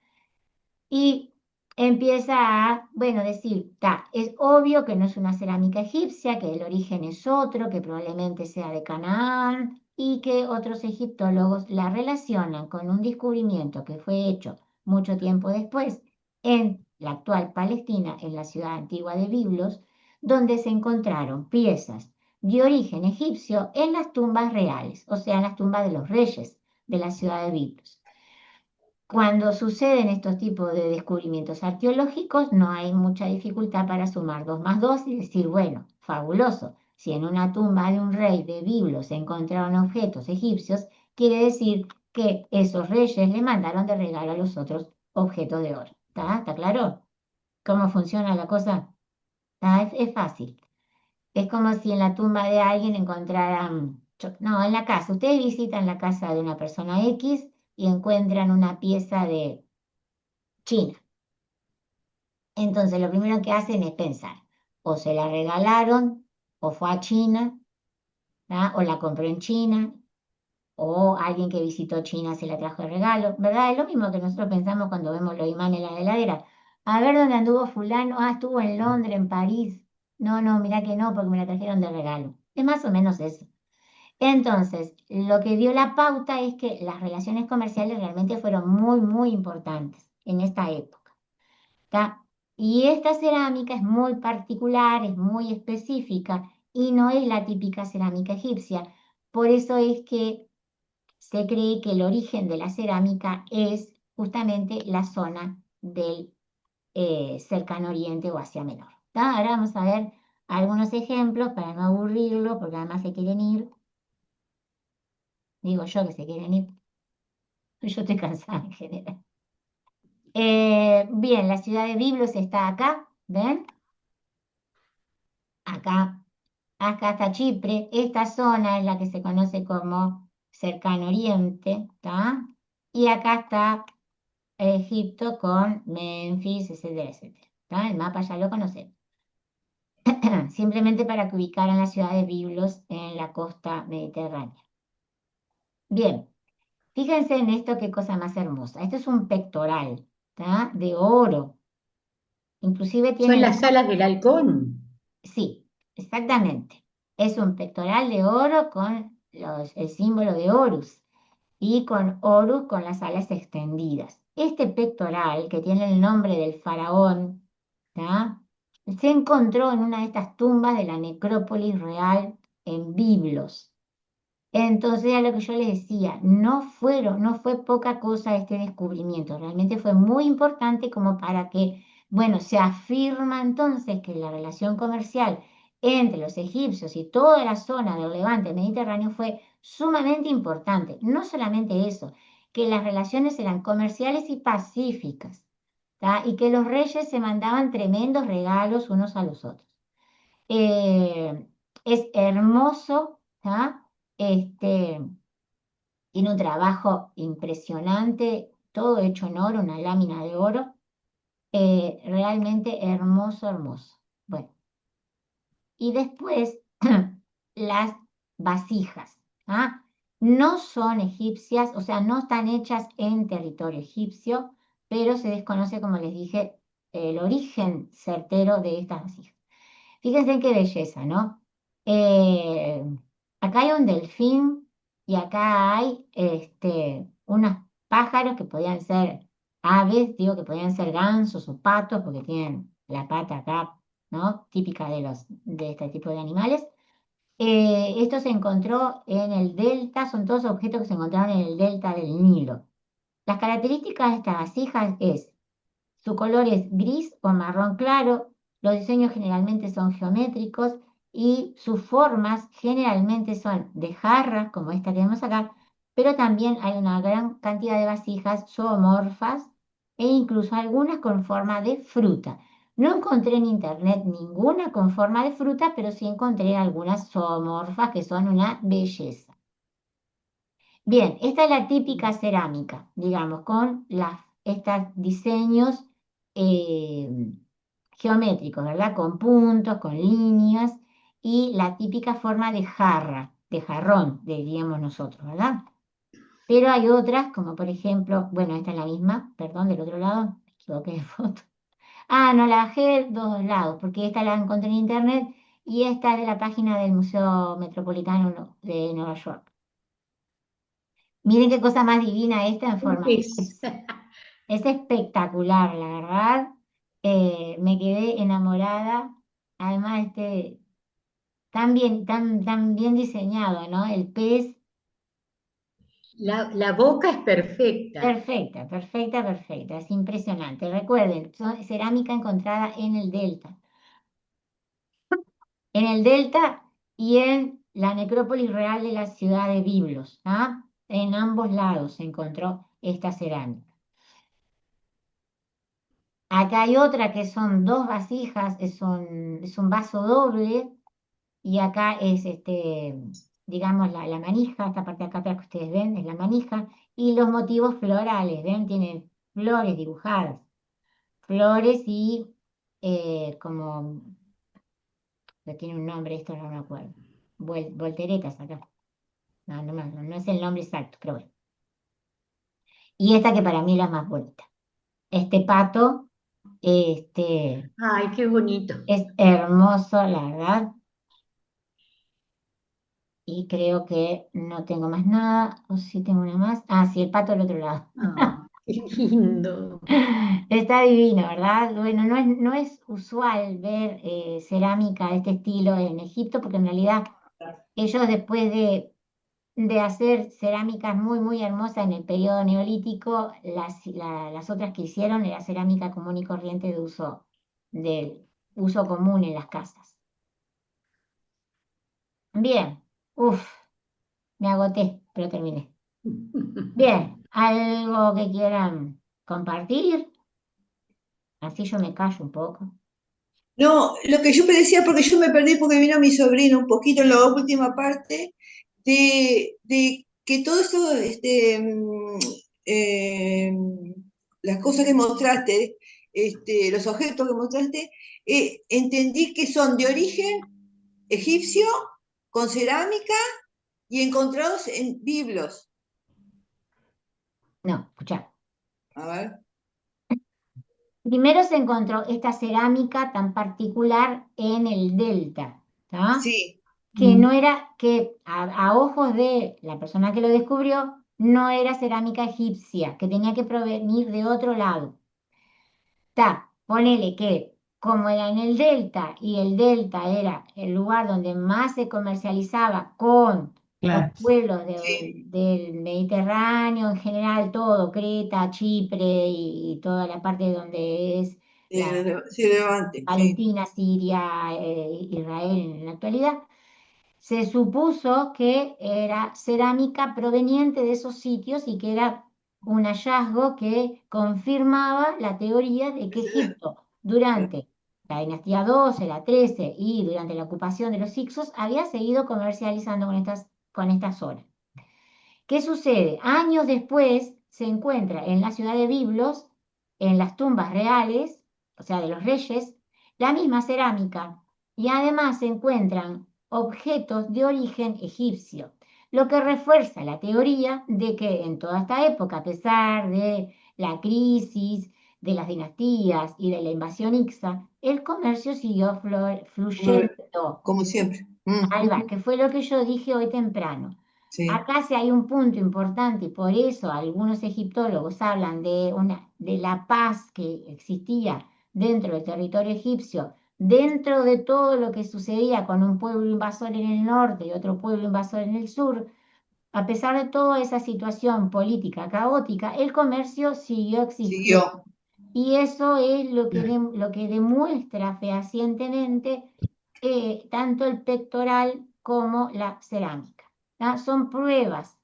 A: y empieza a, bueno, decir, es obvio que no es una cerámica egipcia, que el origen es otro, que probablemente sea de Canaán y que otros egiptólogos la relacionan con un descubrimiento que fue hecho mucho tiempo después en la actual Palestina, en la ciudad antigua de Biblos, donde se encontraron piezas de origen egipcio en las tumbas reales, o sea, en las tumbas de los reyes de la ciudad de Biblos. Cuando suceden estos tipos de descubrimientos arqueológicos, no hay mucha dificultad para sumar 2 más 2 y decir, bueno, fabuloso, si en una tumba de un rey de Biblos se encontraron objetos egipcios, quiere decir que esos reyes le mandaron de regalo a los otros objetos de oro. ¿Está claro? ¿Cómo funciona la cosa? Es fácil. Es como si en la tumba de alguien encontraran, no, en la casa, ustedes visitan la casa de una persona X y encuentran una pieza de China. Entonces lo primero que hacen es pensar, o se la regalaron, o fue a China, ¿verdad? O la compró en China, o alguien que visitó China se la trajo de regalo, ¿verdad? Es lo mismo que nosotros pensamos cuando vemos los imanes en la heladera. A ver dónde anduvo fulano, estuvo en Londres, en París. No, mirá que no, porque me la trajeron de regalo. Es más o menos eso. Entonces, lo que dio la pauta es que las relaciones comerciales realmente fueron muy, muy importantes en esta época. ¿Tá? Y esta cerámica es muy particular, es muy específica y no es la típica cerámica egipcia. Por eso es que se cree que el origen de la cerámica es justamente la zona del cercano oriente o Asia Menor. ¿Tá? Ahora vamos a ver algunos ejemplos para no aburrirlo, porque además se quieren ir. Digo yo que se quieren ir. Yo estoy cansada en general. Bien, la ciudad de Biblos está acá, ¿ven? Acá está Chipre. Esta zona es la que se conoce como Cercano Oriente, ¿tá? Y acá está Egipto con Memphis, etcétera, etcétera. ¿Tá? El mapa ya lo conocemos. Simplemente para que ubicaran la ciudad de Biblos en la costa mediterránea. Bien, fíjense en esto, qué cosa más hermosa. Esto es un pectoral, ¿tá? De oro. Inclusive
G: Son
A: tiene
G: las alas del halcón.
A: Sí, exactamente. Es un pectoral de oro con el símbolo de Horus y con Horus con las alas extendidas. Este pectoral, que tiene el nombre del faraón, ¿tá? Se encontró en una de estas tumbas de la necrópolis real en Biblos. Entonces, era lo que yo les decía, no fue poca cosa este descubrimiento, realmente fue muy importante como para que, bueno, se afirma entonces que la relación comercial entre los egipcios y toda la zona del Levante Mediterráneo fue sumamente importante. No solamente eso, que las relaciones eran comerciales y pacíficas, ¿tá? Y que los reyes se mandaban tremendos regalos unos a los otros. Es hermoso, ¿tá? Tiene un trabajo impresionante, todo hecho en oro, una lámina de oro, realmente hermoso, hermoso. Bueno, y después las vasijas, ¿ah? No son egipcias, o sea, no están hechas en territorio egipcio, pero se desconoce, como les dije, el origen certero de estas vasijas. Fíjense qué belleza, ¿no? Eh, Acá hay un delfín y acá hay unos pájaros que podían ser aves, digo que podían ser gansos o patos, porque tienen la pata acá, ¿no? Típica de este tipo de animales. Esto se encontró en el delta, son todos objetos que se encontraron en el delta del Nilo. Las características de estas vasijas es su color es gris o marrón claro, los diseños generalmente son geométricos y sus formas generalmente son de jarras, como esta que vemos acá, pero también hay una gran cantidad de vasijas zoomorfas e incluso algunas con forma de fruta. No encontré en internet ninguna con forma de fruta, pero sí encontré algunas zoomorfas que son una belleza. Bien, esta es la típica cerámica, digamos, con estos diseños eh, geométricos, ¿verdad? Con puntos, con líneas y la típica forma de jarra, de jarrón, diríamos nosotros, ¿verdad? Pero hay otras, como por ejemplo, bueno, esta es la misma, perdón, del otro lado, me equivoqué de foto. Ah, no, la bajé de dos lados, porque esta la encontré en internet y esta es de la página del Museo Metropolitano de Nueva York. Miren qué cosa más divina esta en forma de pez. Es espectacular, la verdad. Me quedé enamorada. Además, tan bien diseñado, ¿no? El pez,
G: La boca es perfecta.
A: perfecta, perfecta, perfecta. Es impresionante. Recuerden, cerámica encontrada en el delta. En el delta y en la necrópolis real de la ciudad de Biblos, ¿ah? En ambos lados se encontró esta cerámica. Acá hay otra que son dos vasijas, es un vaso doble y acá es digamos, la manija, esta parte de acá atrás que ustedes ven es la manija y los motivos florales, ¿ven? Tienen flores dibujadas, flores y como, no tiene un nombre, esto no me acuerdo, volteretas acá, no es el nombre exacto, pero bueno. Y esta que para mí es la más bonita, este pato,
G: Ay, qué bonito.
A: es hermoso, la verdad. Y creo que no tengo más nada. O sí tengo una más. Ah, sí, el pato del otro lado.
G: Ah, qué lindo.
A: Está divino, ¿verdad? Bueno, no es usual ver cerámica de este estilo en Egipto, porque en realidad ellos después de hacer cerámicas muy, muy hermosas en el periodo neolítico, las otras que hicieron era cerámica común y corriente de uso común en las casas. Bien, uff, me agoté, pero terminé. Bien, ¿algo que quieran compartir? Así yo me callo un poco.
H: No, lo que yo me decía, porque yo me perdí porque vino mi sobrino un poquito en la última parte, de que todo esto, las cosas que mostraste, los objetos que mostraste, entendí que son de origen egipcio, con cerámica y encontrados en biblos.
A: No, escuchá.
H: A ver.
A: Primero se encontró esta cerámica tan particular en el delta, ¿tá?
H: Sí.
A: Que no era, que a ojos de la persona que lo descubrió, no era cerámica egipcia, que tenía que provenir de otro lado. Ponele que como era en el delta y el delta era el lugar donde más se comercializaba con los
B: Claro.
A: pueblos
H: Sí.
A: del Mediterráneo en general, todo, Creta, Chipre y toda la parte donde es
H: Sí, Levante, sí.
A: Palestina, Siria, Israel en la actualidad, se supuso que era cerámica proveniente de esos sitios y que era un hallazgo que confirmaba la teoría de que Egipto, durante la dinastía 12, la 13 y durante la ocupación de los Hicsos, había seguido comercializando con estas zonas. ¿Qué sucede? Años después se encuentra en la ciudad de Biblos, en las tumbas reales, o sea, de los reyes, la misma cerámica, y además se encuentran objetos de origen egipcio, lo que refuerza la teoría de que en toda esta época, a pesar de la crisis, de las dinastías y de la invasión Hicsa, el comercio siguió fluyendo.
H: Como siempre.
A: Ahí va, que fue lo que yo dije hoy temprano.
H: Sí.
A: Acá sí hay un punto importante y por eso algunos egiptólogos hablan de la paz que existía dentro del territorio egipcio, dentro de todo lo que sucedía con un pueblo invasor en el norte y otro pueblo invasor en el sur. A pesar de toda esa situación política caótica, el comercio siguió existiendo. Y eso es lo que demuestra fehacientemente tanto el pectoral como la cerámica. ¿Tá? Son pruebas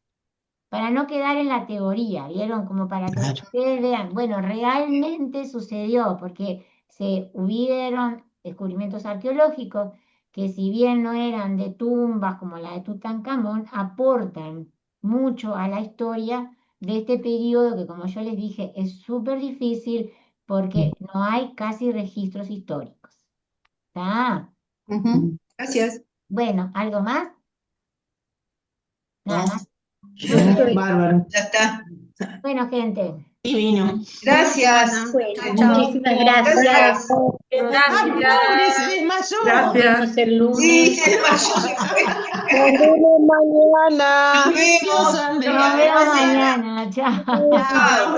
A: para no quedar en la teoría, ¿vieron? Como para que ustedes vean, bueno, realmente sucedió, porque se hubieron descubrimientos arqueológicos que si bien no eran de tumbas como la de Tutankamón, aportan mucho a la historia de este periodo que, como yo les dije, es súper difícil porque no hay casi registros históricos. ¿Está?
H: Gracias.
A: Bueno, ¿algo más? Nada más.
B: Bárbaro.
H: Ya está.
A: Bueno, gente.
B: Divino.
H: Gracias.
G: Bueno, muchísimas gracias.
B: Se desmayó.
G: Nos vemos el lunes.
H: Sí, se desmayó.
F: Nos vemos mañana.
H: Nos vemos.
B: Andrea.
A: Nos vemos mañana. Chao.
H: Chao.